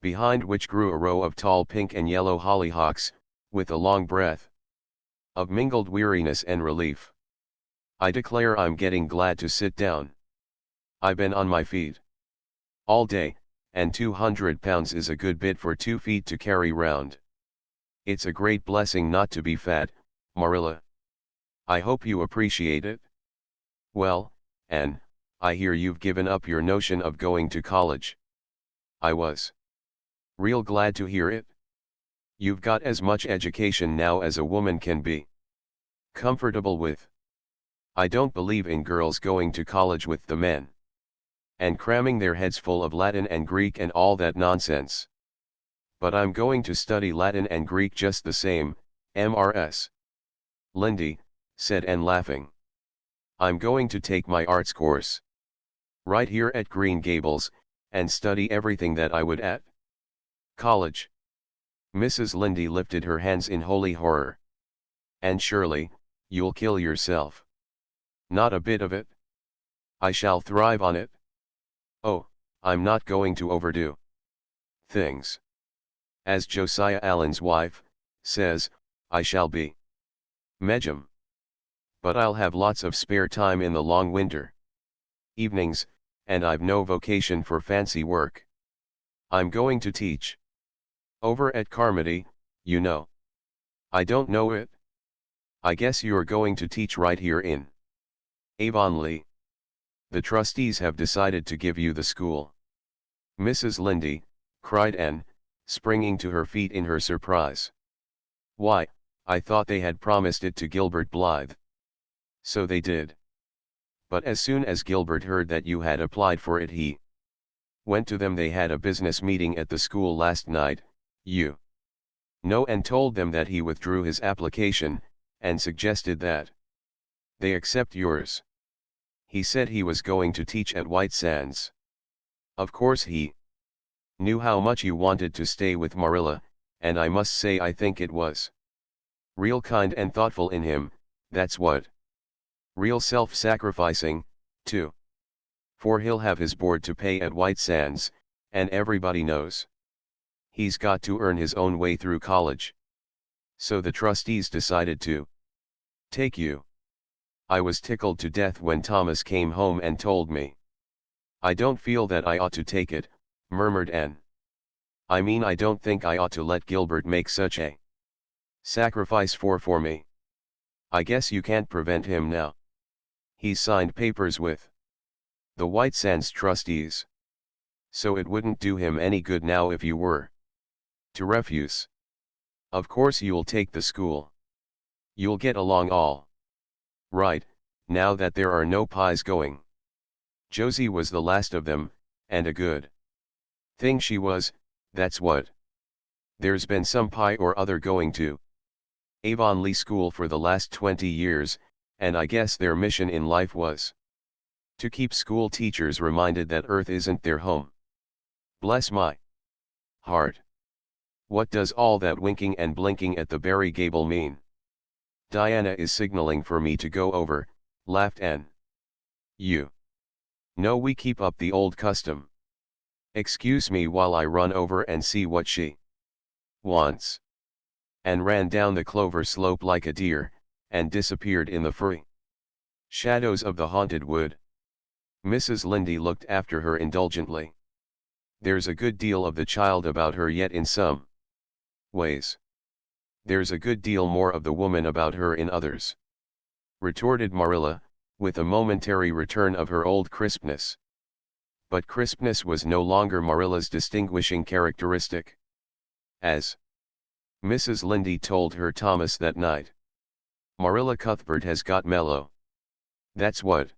behind which grew a row of tall pink and yellow hollyhocks, with a long breath of mingled weariness and relief. I declare I'm getting glad to sit down. I been on my feet all day, and 200 pounds is a good bit for 2 feet to carry round. It's a great blessing not to be fat, Marilla. I hope you appreciate it. Well, Anne, I hear you've given up your notion of going to college. I was real glad to hear it. You've got as much education now as a woman can be comfortable with. I don't believe in girls going to college with the men and cramming their heads full of Latin and Greek and all that nonsense. But I'm going to study Latin and Greek just the same, Mrs. Lynde, said Anne laughing. I'm going to take my arts course right here at Green Gables, and study everything that I would at college. Mrs. Lynde lifted her hands in holy horror. And Shirley, you'll kill yourself. Not a bit of it. I shall thrive on it. Oh, I'm not going to overdo things. As Josiah Allen's wife says, I shall be Medjum. But I'll have lots of spare time in the long winter evenings, and I've no vocation for fancy work. I'm going to teach over at Carmody, you know. I don't know it. I guess you're going to teach right here in Avonlea. The trustees have decided to give you the school. Mrs. Lynde, cried Anne, springing to her feet in her surprise. Why, I thought they had promised it to Gilbert Blythe. So they did. But as soon as Gilbert heard that you had applied for it, he went to them. They had a business meeting at the school last night, you know, and told them that he withdrew his application, and suggested that they accept yours. He said he was going to teach at White Sands. Of course he knew how much you wanted to stay with Marilla, and I must say I think it was real kind and thoughtful in him, that's what. Real self-sacrificing, too. For he'll have his board to pay at White Sands, and everybody knows he's got to earn his own way through college. So the trustees decided to take you. I was tickled to death when Thomas came home and told me. I don't feel that I ought to take it, murmured Anne. I mean, I don't think I ought to let Gilbert make such a sacrifice for me. I guess you can't prevent him now. He's signed papers with the White Sands trustees. So it wouldn't do him any good now if you were to refuse. Of course you'll take the school. You'll get along all right, now that there are no pies going. Josie was the last of them, and a good thing she was, that's what. There's been some pie or other going to Avonlea School for the last 20 years, and I guess their mission in life was to keep school teachers reminded that Earth isn't their home. Bless my heart. What does all that winking and blinking at the Barry Gable mean? Diana is signaling for me to go over, laughed Anne. You know we keep up the old custom. Excuse me while I run over and see what she wants. And ran down the clover slope like a deer, and disappeared in the furry shadows of the haunted wood. Mrs. Lindy looked after her indulgently. There's a good deal of the child about her yet in some ways. There's a good deal more of the woman about her in others, retorted Marilla, with a momentary return of her old crispness. But crispness was no longer Marilla's distinguishing characteristic. As Mrs. Lindy told her Thomas that night, Marilla Cuthbert has got mellow. That's what.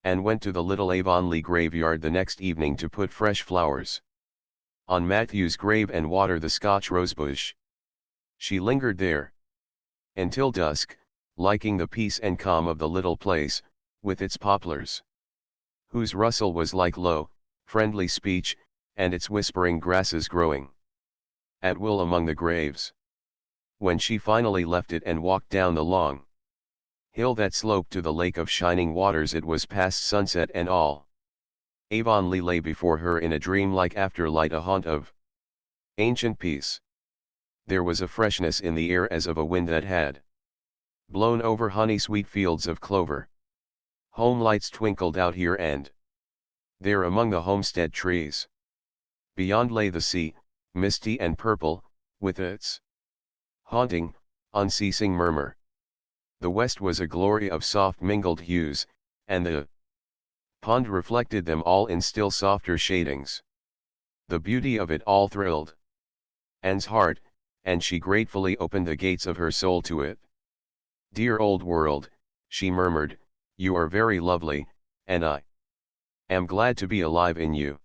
And went to the little Avonlea graveyard the next evening to put fresh flowers on Matthew's grave and water the Scotch rosebush. She lingered there until dusk, liking the peace and calm of the little place, with its poplars, whose rustle was like low, friendly speech, and its whispering grasses growing at will among the graves. When she finally left it and walked down the long hill that sloped to the lake of shining waters, it was past sunset and all Avonlea lay before her in a dream-like afterlight, a haunt of ancient peace. There was a freshness in the air as of a wind that had blown over honey-sweet fields of clover. Home lights twinkled out here and there among the homestead trees. Beyond lay the sea, misty and purple, with its haunting, unceasing murmur. The west was a glory of soft mingled hues, and the pond reflected them all in still softer shadings. The beauty of it all thrilled Anne's heart, and she gratefully opened the gates of her soul to it. "Dear old world," she murmured, "you are very lovely, and I am glad to be alive in you."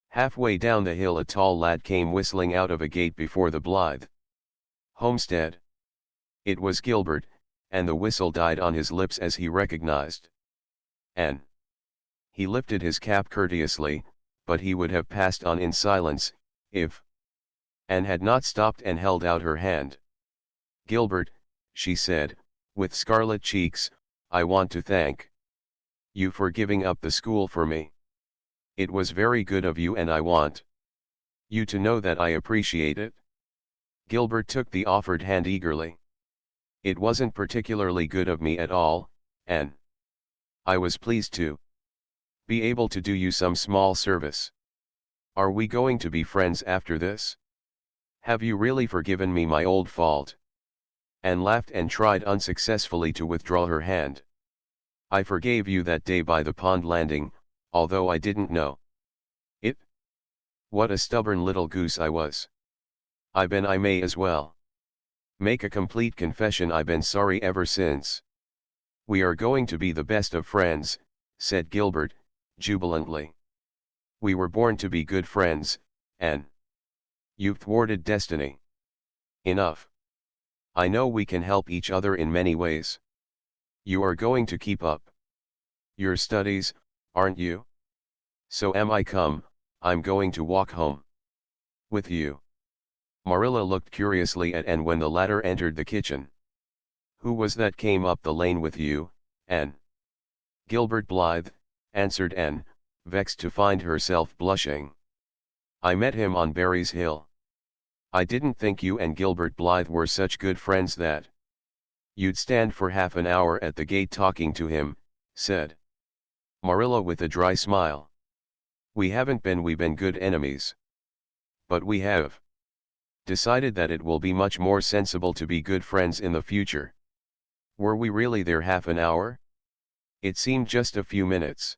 Halfway down the hill a tall lad came whistling out of a gate before the Blythe homestead. It was Gilbert, and the whistle died on his lips as he recognized Anne. He lifted his cap courteously, but he would have passed on in silence, if Anne had not stopped and held out her hand. "Gilbert," she said, with scarlet cheeks, "I want to thank you for giving up the school for me. It was very good of you, and I want you to know that I appreciate it." Gilbert took the offered hand eagerly. "It wasn't particularly good of me at all, Anne. I was pleased to be able to do you some small service. Are we going to be friends after this? Have you really forgiven me my old fault?" Anne laughed and tried unsuccessfully to withdraw her hand. "I forgave you that day by the pond landing, although I didn't know it. What a stubborn little goose I was. I may as well make a complete confession. I've been sorry ever since." "We are going to be the best of friends," said Gilbert, jubilantly. "We were born to be good friends, Anne. You've thwarted destiny enough. I know we can help each other in many ways. You are going to keep up your studies, aren't you?" "So am I. Come, I'm going to walk home with you." Marilla looked curiously at Anne when the latter entered the kitchen. "Who was that came up the lane with you, Anne?" "Gilbert Blythe," answered Anne, vexed to find herself blushing. "I met him on Barry's Hill." "I didn't think you and Gilbert Blythe were such good friends that you'd stand for half an hour at the gate talking to him," said Marilla with a dry smile. "We haven't been, we've been good enemies. But we have decided that it will be much more sensible to be good friends in the future." "Were we really there half an hour?" "It seemed just a few minutes.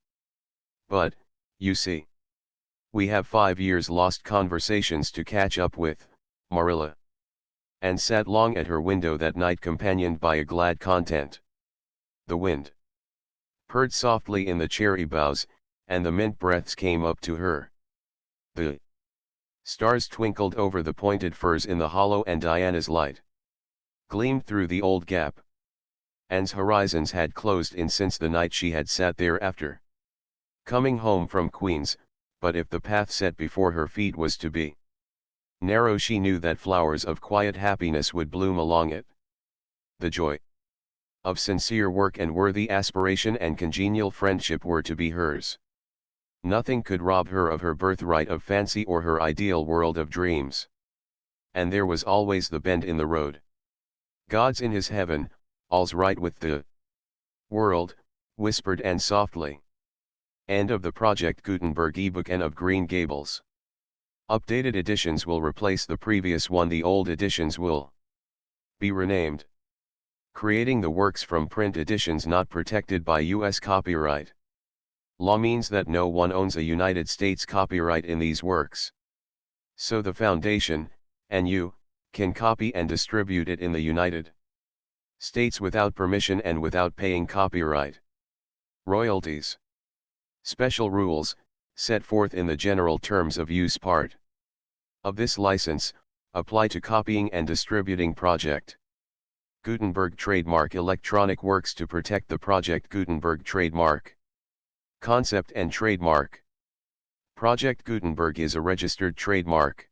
But, you see, we have 5 years lost conversations to catch up with, Marilla." And sat long at her window that night, companioned by a glad content. The wind purred softly in the cherry boughs, and the mint breaths came up to her. The Stars twinkled over the pointed firs in the hollow, and Diana's light gleamed through the old gap. Anne's horizons had closed in since the night she had sat there after coming home from Queen's, but if the path set before her feet was to be narrow, she knew that flowers of quiet happiness would bloom along it. The joy of sincere work and worthy aspiration and congenial friendship were to be hers. Nothing could rob her of her birthright of fancy or her ideal world of dreams. And there was always the bend in the road. God's in his heaven, all's right with the world, whispered Anne softly. End of the Project Gutenberg ebook and of Green Gables. Updated editions will replace the previous one. The old editions will be renamed. Creating the works from print editions not protected by U.S. copyright law means that no one owns a United States copyright in these works. So the Foundation, and you, can copy and distribute it in the United States without permission and without paying copyright royalties. Special rules, set forth in the General Terms of Use part of this license, apply to copying and distributing Project Gutenberg trademark electronic works to protect the Project Gutenberg trademark concept and trademark. Project Gutenberg is a registered trademark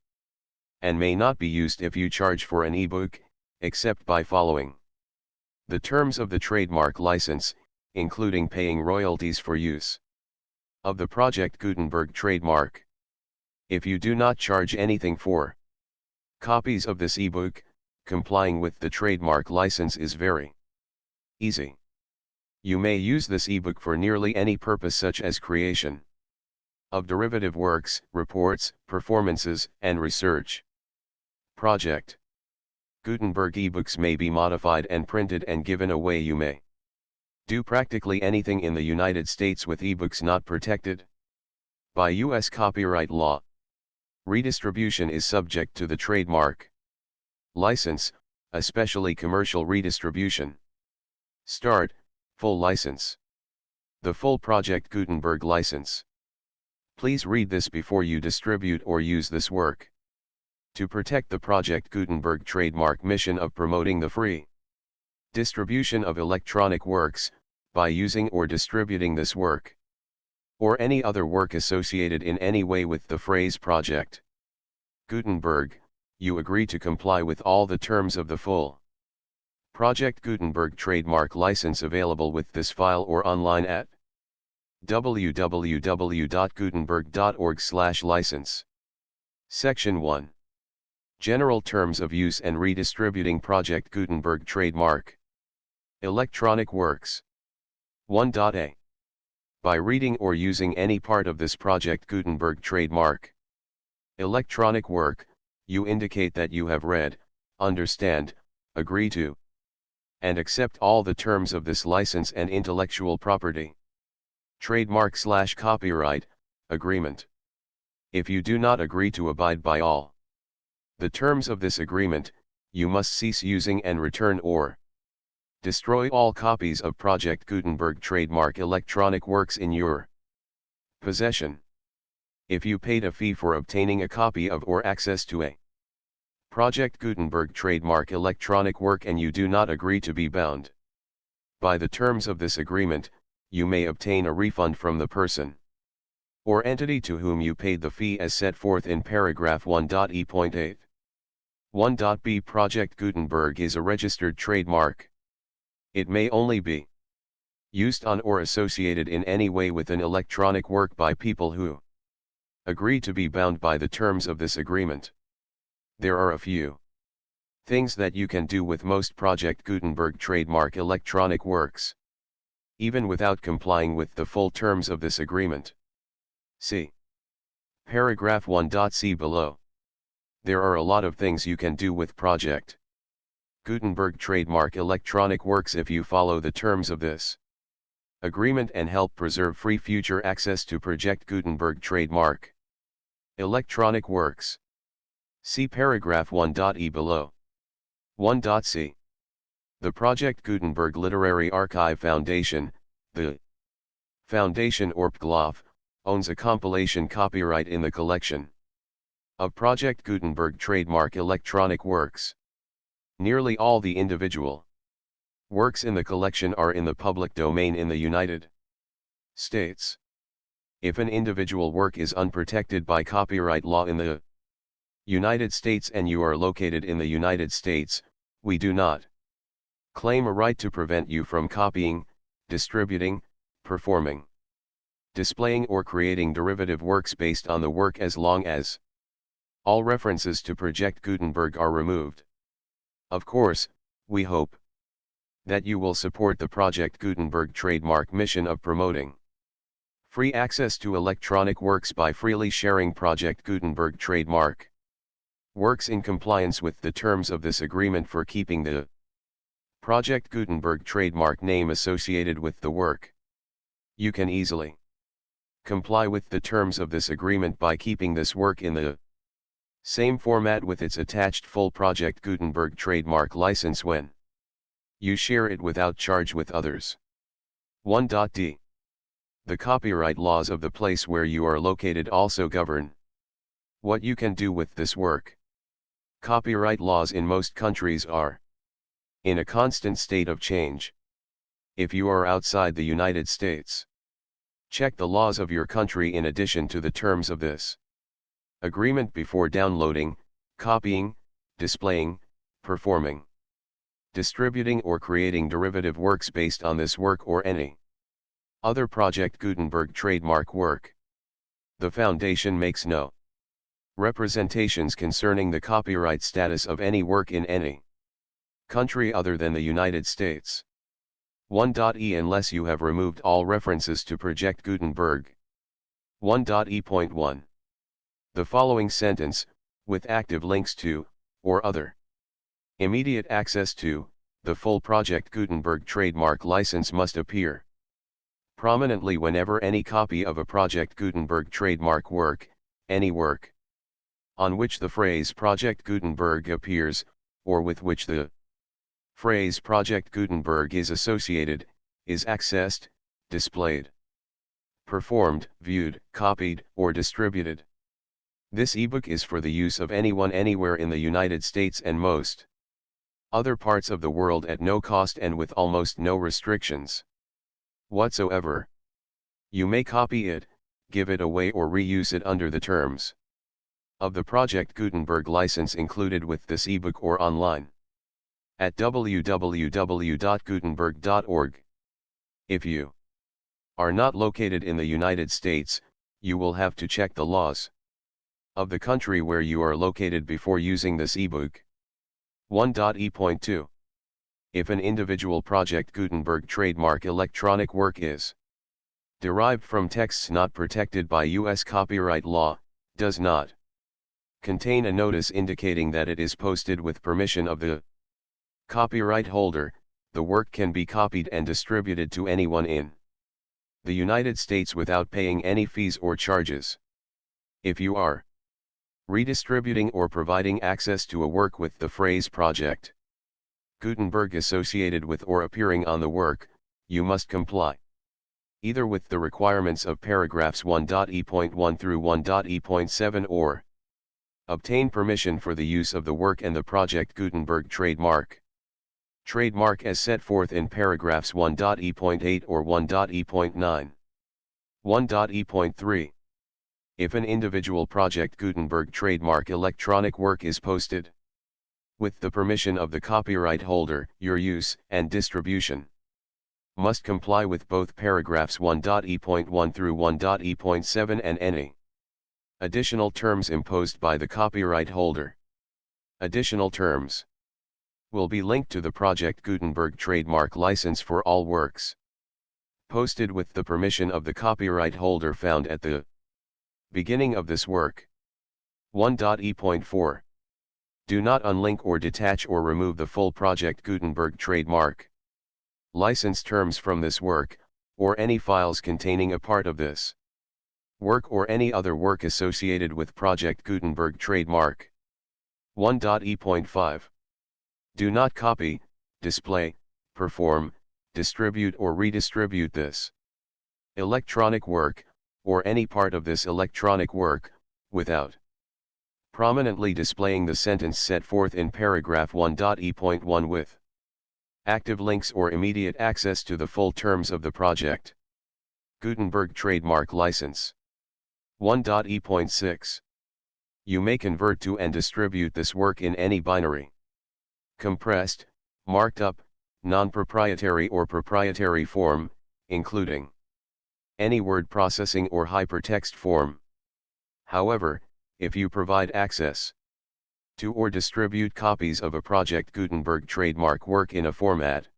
and may not be used if you charge for an ebook, except by following the terms of the trademark license, including paying royalties for use of the Project Gutenberg trademark. If you do not charge anything for copies of this ebook, complying with the trademark license is very easy. You may use this ebook for nearly any purpose, such as creation of derivative works, reports, performances, and research. Project Gutenberg ebooks may be modified and printed and given away. You may do practically anything in the United States with ebooks not protected by U.S. copyright law. Redistribution is subject to the trademark license, especially commercial redistribution. Start, full license. The full Project Gutenberg license. Please read this before you distribute or use this work. To protect the Project Gutenberg trademark mission of promoting the free distribution of electronic works, by using or distributing this work, or any other work associated in any way with the phrase Project Gutenberg, you agree to comply with all the terms of the full Project Gutenberg trademark license available with this file or online at www.gutenberg.org/license. Section 1. General Terms of Use and Redistributing Project Gutenberg Trademark. Electronic Works. 1.a. By reading or using any part of this Project Gutenberg trademark electronic work, you indicate that you have read, understand, agree to, and accept all the terms of this license and intellectual property trademark/copyright agreement. If you do not agree to abide by all the terms of this agreement, you must cease using and return or destroy all copies of Project Gutenberg trademark electronic works in your possession. If you paid a fee for obtaining a copy of or access to a Project Gutenberg trademark electronic work and you do not agree to be bound by the terms of this agreement, you may obtain a refund from the person or entity to whom you paid the fee as set forth in paragraph 1.e.8. 1.b. Project Gutenberg is a registered trademark. It may only be used on or associated in any way with an electronic work by people who agree to be bound by the terms of this agreement. There are a few things that you can do with most Project Gutenberg trademark electronic works, even without complying with the full terms of this agreement. See paragraph 1.c below. There are a lot of things you can do with Project Gutenberg trademark electronic works if you follow the terms of this agreement and help preserve free future access to Project Gutenberg trademark electronic works. See paragraph 1.e below. 1.c. The Project Gutenberg Literary Archive Foundation, the Foundation or PGLOF, owns a compilation copyright in the collection Of Project Gutenberg trademark electronic works. Nearly all the individual works in the collection are in the public domain in the United States. If an individual work is unprotected by copyright law in the United States and you are located in the United States, we do not claim a right to prevent you from copying, distributing, performing, displaying or creating derivative works based on the work as long as all references to Project Gutenberg are removed. Of course, we hope that you will support the Project Gutenberg trademark mission of promoting free access to electronic works by freely sharing Project Gutenberg trademark works in compliance with the terms of this agreement for keeping the Project Gutenberg trademark name associated with the work. You can easily comply with the terms of this agreement by keeping this work in the same format with its attached full Project Gutenberg trademark license when you share it without charge with others. 1.d. The copyright laws of the place where you are located also govern what you can do with this work. Copyright laws in most countries are in a constant state of change. If you are outside the United States, check the laws of your country in addition to the terms of this agreement before downloading, copying, displaying, performing, distributing or creating derivative works based on this work or any other Project Gutenberg trademark work. The Foundation makes no representations concerning the copyright status of any work in any country other than the United States. 1.e Unless you have removed all references to Project Gutenberg. 1.e.1. The following sentence, with active links to, or other immediate access to, the full Project Gutenberg trademark license must appear prominently whenever any copy of a Project Gutenberg trademark work, any work on which the phrase Project Gutenberg appears, or with which the phrase Project Gutenberg is associated, is accessed, displayed, performed, viewed, copied, or distributed. This ebook is for the use of anyone anywhere in the United States and most other parts of the world at no cost and with almost no restrictions whatsoever. You may copy it, give it away or reuse it under the terms of the Project Gutenberg license included with this ebook or online at www.gutenberg.org. If you are not located in the United States, you will have to check the laws of the country where you are located before using this ebook. 1.e.2. If an individual Project Gutenberg trademark electronic work is derived from texts not protected by U.S. copyright law, does not contain a notice indicating that it is posted with permission of the copyright holder, the work can be copied and distributed to anyone in the United States without paying any fees or charges. If you are redistributing or providing access to a work with the phrase Project Gutenberg associated with or appearing on the work, you must comply either with the requirements of paragraphs 1.e.1 through 1.e.7 or obtain permission for the use of the work and the Project Gutenberg trademark as set forth in paragraphs 1.e.8 or 1.e.9. 1.e.3. If an individual Project Gutenberg trademark electronic work is posted with the permission of the copyright holder, your use and distribution must comply with both paragraphs 1.e.1 through 1.e.7 and any additional terms imposed by the copyright holder. Additional terms will be linked to the Project Gutenberg trademark license for all works posted with the permission of the copyright holder found at the beginning of this work. 1.e.4. Do not unlink or detach or remove the full Project Gutenberg trademark license terms from this work, or any files containing a part of this work or any other work associated with Project Gutenberg trademark. 1.e.5. Do not copy, display, perform, distribute or redistribute this electronic work, or any part of this electronic work, without prominently displaying the sentence set forth in paragraph 1.e.1 with active links or immediate access to the full terms of the project. Gutenberg Trademark License 1.e.6. You may convert to and distribute this work in any binary, compressed, marked up, non-proprietary or proprietary form, including any word processing or hypertext form. However, if you provide access to or distribute copies of a Project Gutenberg trademark work in a format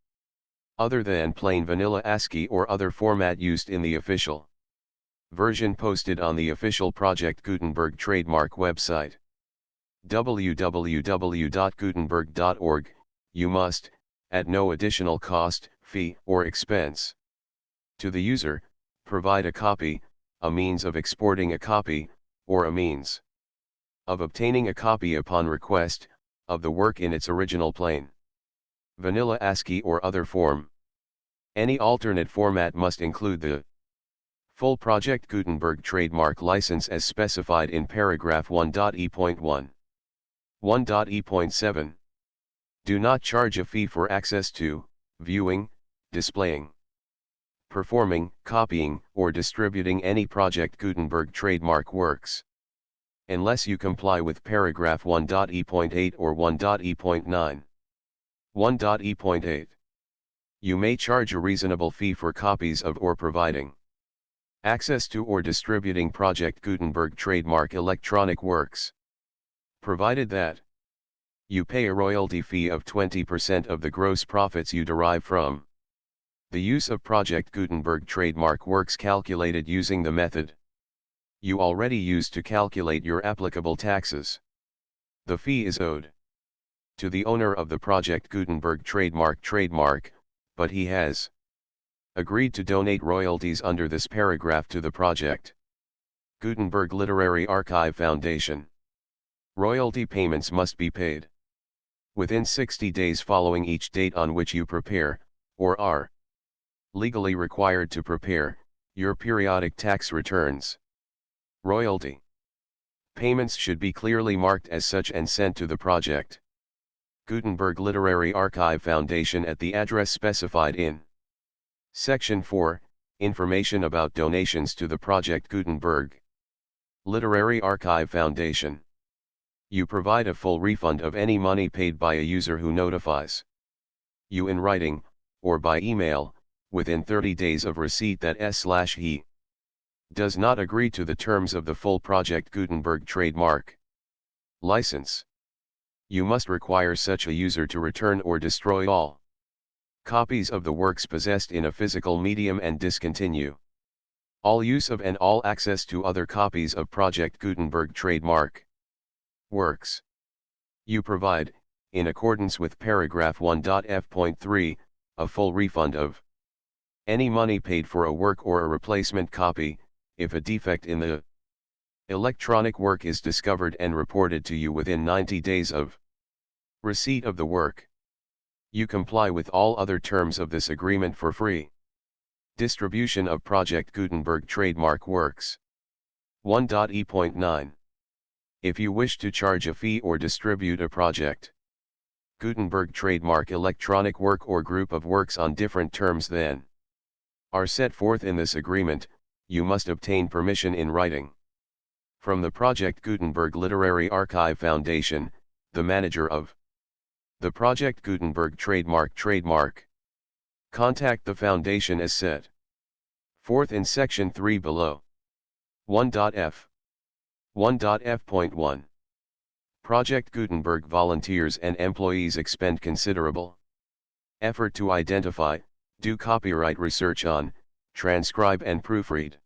other than plain vanilla ASCII or other format used in the official version posted on the official Project Gutenberg trademark website, www.gutenberg.org, you must, at no additional cost, fee, or expense to the user, provide a copy, a means of exporting a copy, or a means of obtaining a copy upon request, of the work in its original plain vanilla ASCII or other form. Any alternate format must include the full Project Gutenberg trademark license as specified in paragraph 1.e.1. 1.e.7. Do not charge a fee for access to, viewing, displaying, performing, copying, or distributing any Project Gutenberg trademark works, unless you comply with paragraph 1.e.8 or 1.e.9. 1.e.8. You may charge a reasonable fee for copies of or providing access to or distributing Project Gutenberg trademark electronic works, provided that you pay a royalty fee of 20% of the gross profits you derive from the use of Project Gutenberg trademark works calculated using the method you already used to calculate your applicable taxes. The fee is owed to the owner of the Project Gutenberg trademark, but he has agreed to donate royalties under this paragraph to the Project Gutenberg Literary Archive Foundation. Royalty payments must be paid within 60 days following each date on which you prepare, or are legally required to prepare, your periodic tax returns. Royalty payments should be clearly marked as such and sent to the Project Gutenberg Literary Archive Foundation at the address specified in Section 4, Information about donations to the Project Gutenberg Literary Archive Foundation. You provide a full refund of any money paid by a user who notifies you in writing, or by email, within 30 days of receipt that he does not agree to the terms of the full Project Gutenberg trademark license. You must require such a user to return or destroy all copies of the works possessed in a physical medium and discontinue all use of and all access to other copies of Project Gutenberg trademark works. You provide, in accordance with paragraph 1.f.3, a full refund of any money paid for a work or a replacement copy, if a defect in the electronic work is discovered and reported to you within 90 days of receipt of the work. You comply with all other terms of this agreement for free distribution of Project Gutenberg trademark works. 1.e.9. If you wish to charge a fee or distribute a Project Gutenberg trademark electronic work or group of works on different terms than are set forth in this agreement, you must obtain permission in writing from the Project Gutenberg Literary Archive Foundation, the manager of the Project Gutenberg trademark. Contact the Foundation as set forth in Section 3 below. 1.f. 1.f.1. Project Gutenberg volunteers and employees expend considerable effort to identify, do copyright research on, transcribe and proofread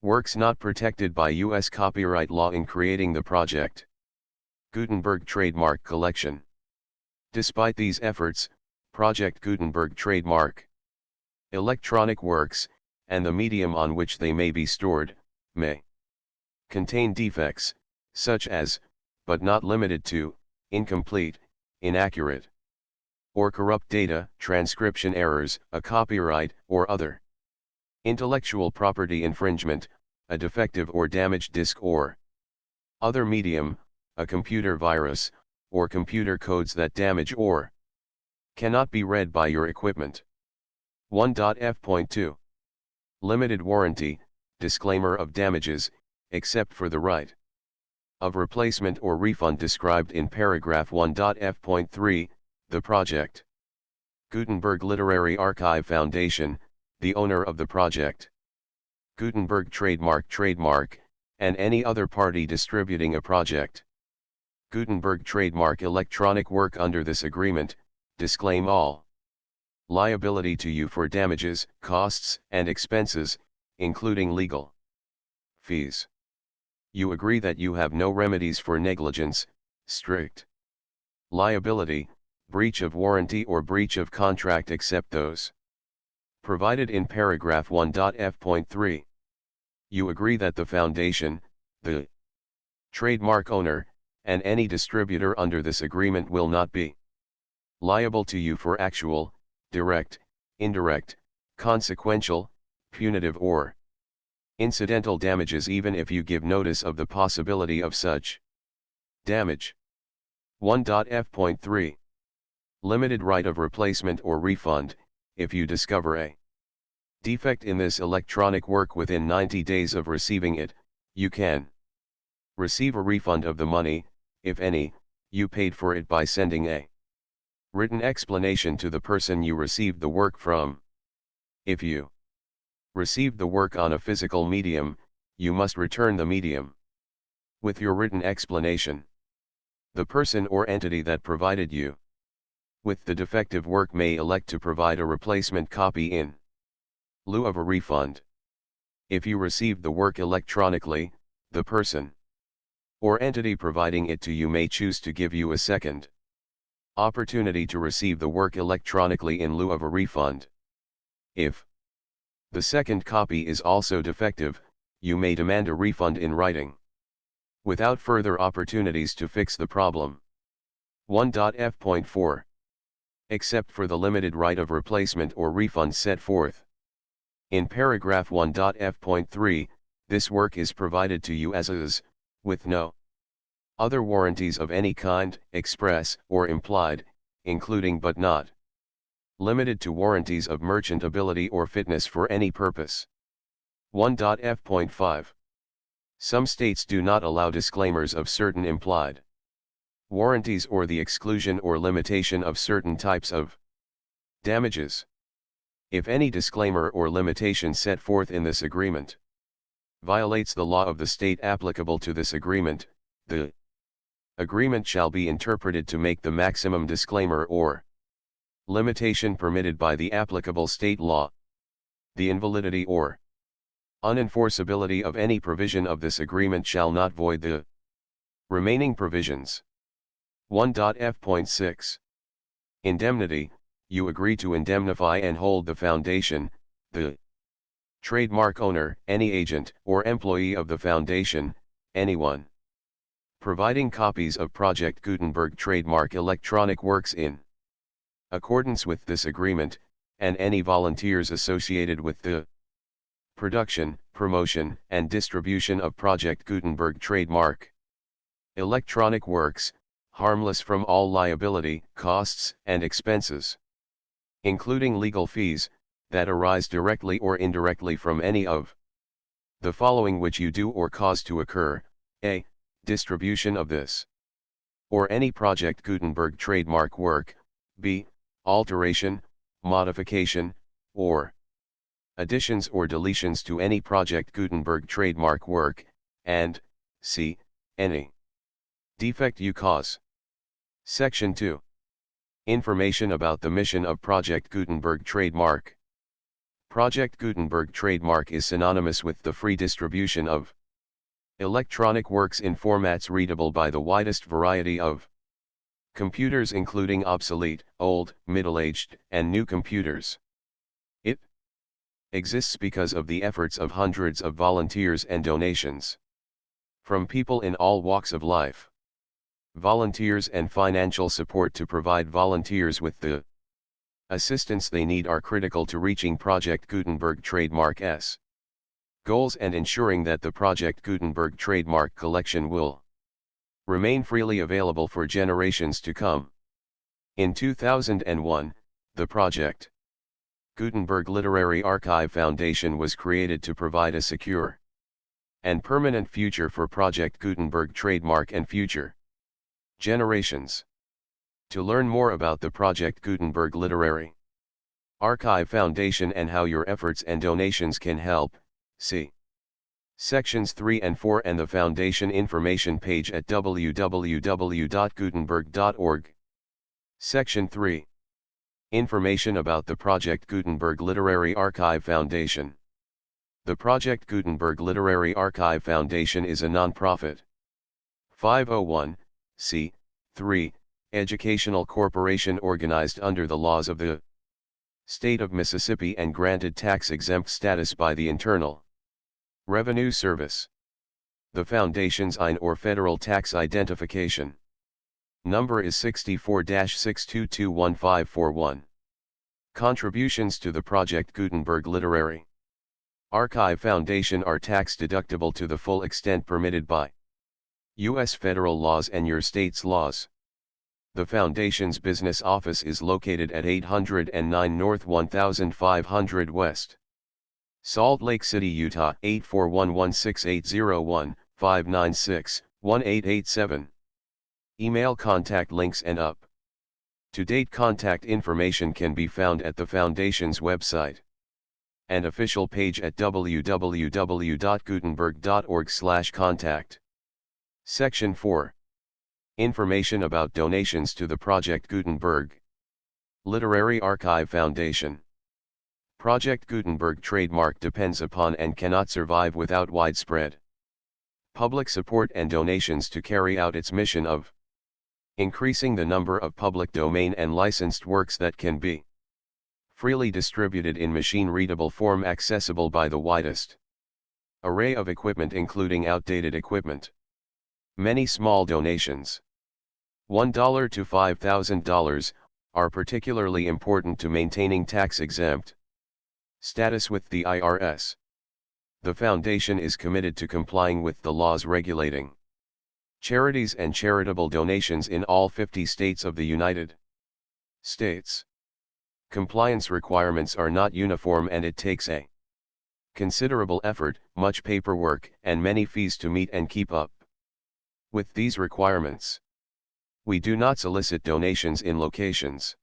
works not protected by U.S. copyright law in creating the Project Gutenberg trademark collection. Despite these efforts, Project Gutenberg trademark electronic works, and the medium on which they may be stored, may contain defects, such as, but not limited to, incomplete, inaccurate, or corrupt data, transcription errors, a copyright or other intellectual property infringement, a defective or damaged disk or other medium, a computer virus, or computer codes that damage or cannot be read by your equipment. 1.f.2 Limited warranty, disclaimer of damages, except for the right of replacement or refund described in paragraph 1.f.3, the project. Gutenberg Literary Archive Foundation, the owner of the project. Gutenberg trademark, and any other party distributing a project. Gutenberg trademark electronic work under this agreement, disclaim all liability to you for damages, costs, and expenses, including legal fees. You agree that you have no remedies for negligence, strict liability, breach of warranty or breach of contract except those provided in paragraph 1.f.3. You agree that the foundation, the trademark owner, and any distributor under this agreement will not be liable to you for actual, direct, indirect, consequential, punitive or incidental damages even if you give notice of the possibility of such damage. 1.f.3 Limited right of replacement or refund, if you discover a defect in this electronic work within 90 days of receiving it, you can receive a refund of the money, if any, you paid for it by sending a written explanation to the person you received the work from. If you received the work on a physical medium, you must return the medium with your written explanation. The person or entity that provided you with the defective work may elect to provide a replacement copy in lieu of a refund. If you received the work electronically, the person or entity providing it to you may choose to give you a second opportunity to receive the work electronically in lieu of a refund. If the second copy is also defective, you may demand a refund in writing, without further opportunities to fix the problem. 1.f.4 Except for the limited right of replacement or refund set forth in paragraph 1.f.3, this work is provided to you as is, with no other warranties of any kind, express or implied, including but not limited to warranties of merchantability or fitness for any purpose. 1.f.5 Some states do not allow disclaimers of certain implied warranties or the exclusion or limitation of certain types of damages. If any disclaimer or limitation set forth in this agreement violates the law of the state applicable to this agreement, the agreement shall be interpreted to make the maximum disclaimer or limitation permitted by the applicable state law. The invalidity or unenforceability of any provision of this agreement shall not void the remaining provisions. 1.f.6 Indemnity. You agree to indemnify and hold the foundation, the trademark owner, any agent or employee of the foundation, anyone providing copies of Project Gutenberg trademark electronic works in accordance with this agreement, and any volunteers associated with the production, promotion, and distribution of Project Gutenberg trademark electronic works, harmless from all liability, costs, and expenses, including legal fees, that arise directly or indirectly from any of the following which you do or cause to occur: a. Distribution of this or any Project Gutenberg trademark work, b. Alteration, modification, or additions or deletions to any Project Gutenberg trademark work, and c. Any defect you cause. Section 2. Information about the mission of Project Gutenberg trademark. Project Gutenberg trademark is synonymous with the free distribution of electronic works in formats readable by the widest variety of computers, including obsolete, old, middle-aged, and new computers. It exists because of the efforts of hundreds of volunteers and donations from people in all walks of life. Volunteers and financial support to provide volunteers with the assistance they need are critical to reaching Project Gutenberg trademark's goals and ensuring that the Project Gutenberg trademark collection will remain freely available for generations to come. In 2001, the Project Gutenberg Literary Archive Foundation was created to provide a secure and permanent future for Project Gutenberg trademark and future generations. To learn more about the Project Gutenberg Literary Archive Foundation and how your efforts and donations can help, see Sections 3 and 4 and the Foundation information page at www.gutenberg.org. Section 3. Information about the Project Gutenberg Literary Archive Foundation. The Project Gutenberg Literary Archive Foundation is a non-profit 501(c)(3) educational corporation organized under the laws of the State of Mississippi and granted tax-exempt status by the Internal Revenue Service. The Foundation's IN or Federal Tax Identification number is 64-6221541. Contributions to the Project Gutenberg Literary Archive Foundation are tax-deductible to the full extent permitted by U.S. federal laws and your state's laws. The Foundation's business office is located at 809 North 1500 West, Salt Lake City, Utah 841-16801-596-1887. Email contact links and up-to-date contact information can be found at the Foundation's website and official page at www.gutenberg.org/contact. Section 4. Information about donations to the Project Gutenberg Literary Archive Foundation. Project Gutenberg trademark depends upon and cannot survive without widespread public support and donations to carry out its mission of increasing the number of public domain and licensed works that can be freely distributed in machine-readable form accessible by the widest array of equipment including outdated equipment. Many small donations, $1 to $5,000, are particularly important to maintaining tax-exempt status with the IRS. The Foundation is committed to complying with the laws regulating charities and charitable donations in all 50 states of the United States. Compliance requirements are not uniform and it takes a considerable effort, much paperwork, and many fees to meet and keep up with these requirements. We do not solicit donations in locations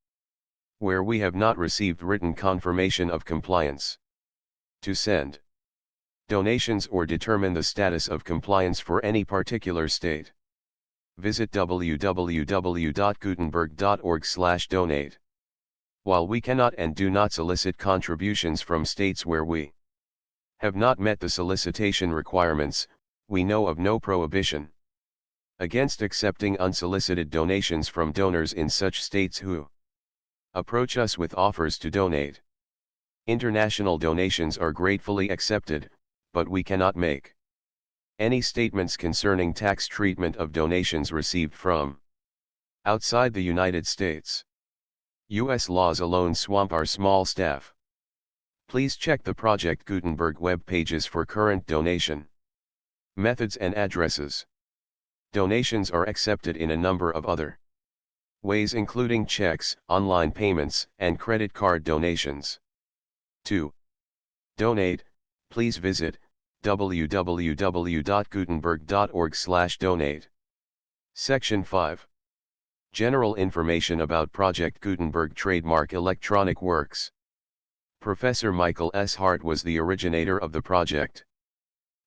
where we have not received written confirmation of compliance. To send donations or determine the status of compliance for any particular state, visit www.gutenberg.org/donate. While we cannot and do not solicit contributions from states where we have not met the solicitation requirements, we know of no prohibition against accepting unsolicited donations from donors in such states who approach us with offers to donate. International donations are gratefully accepted, but we cannot make any statements concerning tax treatment of donations received from outside the United States. U.S. laws alone swamp our small staff. Please check the Project Gutenberg web pages for current donation methods and addresses. Donations are accepted in a number of other ways including checks, online payments, and credit card donations. To donate, please visit www.gutenberg.org/donate. Section 5. General information about Project Gutenberg trademark electronic works. Professor Michael S. Hart was the originator of the Project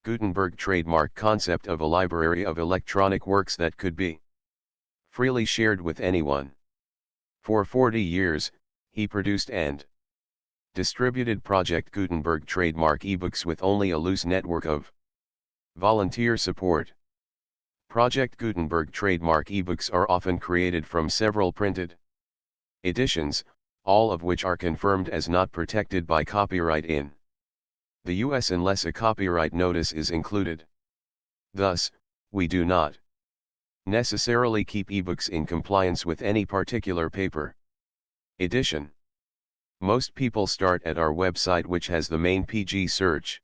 Gutenberg trademark concept of a library of electronic works that could be freely shared with anyone. For 40 years, he produced and distributed Project Gutenberg trademark ebooks with only a loose network of volunteer support. Project Gutenberg trademark ebooks are often created from several printed editions, all of which are confirmed as not protected by copyright in the U.S. unless a copyright notice is included. Thus, we do not necessarily keep ebooks in compliance with any particular paper edition. Most people start at our website, which has the main PG search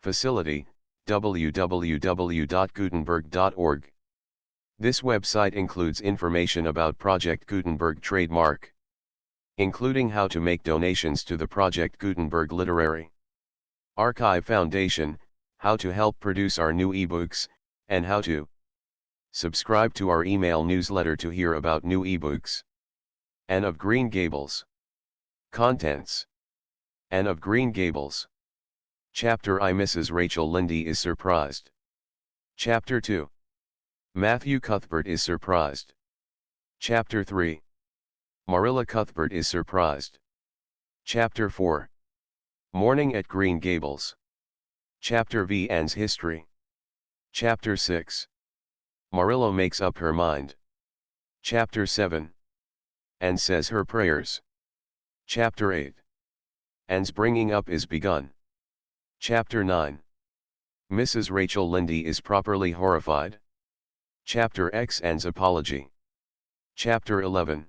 facility, www.gutenberg.org. This website includes information about Project Gutenberg trademark, including how to make donations to the Project Gutenberg Literary Archive Foundation, how to help produce our new ebooks, and how to subscribe to our email newsletter to hear about new ebooks. Anne of Green Gables. Contents. Anne of Green Gables. Chapter I. Mrs. Rachel Lynde is surprised. Chapter 2. Matthew Cuthbert is surprised. Chapter 3. Marilla Cuthbert is surprised. Chapter 4. Morning at Green Gables. Chapter V. Anne's history. Chapter 6. Marilla makes up her mind. Chapter 7. Anne says her prayers. Chapter 8. Anne's bringing up is begun. Chapter 9. Mrs. Rachel Lynde is properly horrified. Chapter X. Anne's apology. Chapter 11.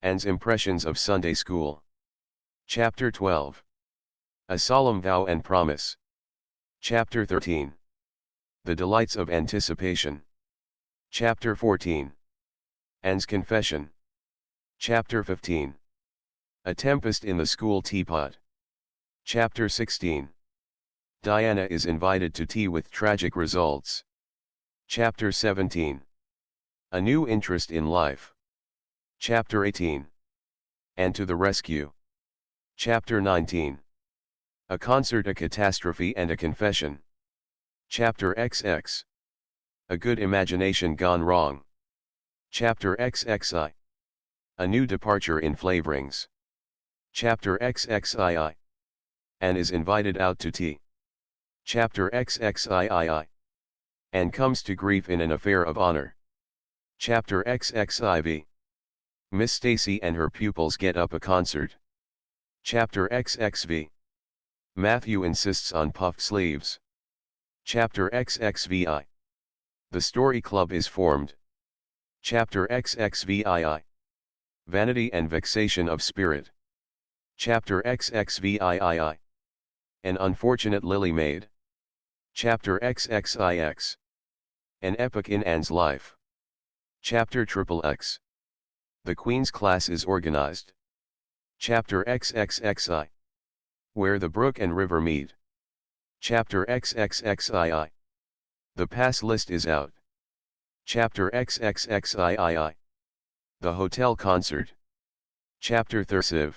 Anne's impressions of Sunday school. Chapter 12. A solemn vow and promise. Chapter 13. The delights of anticipation. Chapter 14. Anne's confession. Chapter 15. A tempest in the school teapot. Chapter 16. Diana is invited to tea with tragic results. Chapter 17. A new interest in life. Chapter 18. Anne to the rescue. Chapter 19. A concert, a catastrophe and a confession. Chapter XX. A good imagination gone wrong. Chapter XXI. A new departure in flavorings. Chapter XXII. Anne is invited out to tea. Chapter XXIII. Anne comes to grief in an affair of honor. Chapter XXIV. Miss Stacy and her pupils get up a concert. Chapter XXV. Matthew insists on puffed sleeves. Chapter XXVI. The Story Club is formed. Chapter XXVII. Vanity and vexation of spirit. Chapter XXVIII. An unfortunate lily maid. Chapter XXIX. An epoch in Anne's life. Chapter XXX. The Queen's class is organized. Chapter XXXI. Where the brook and river meet. Chapter XXXII. The pass list is out. Chapter XXXIII. The hotel concert. Chapter XXXV.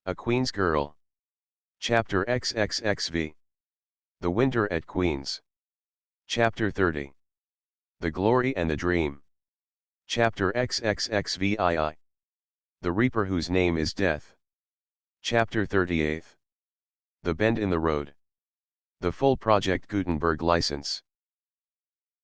A Queen's girl. Chapter XXXV. The winter at Queen's. Chapter 30. The glory and the dream. Chapter XXXVII. The reaper whose name is death. Chapter 38. The bend in the road. The full Project Gutenberg license.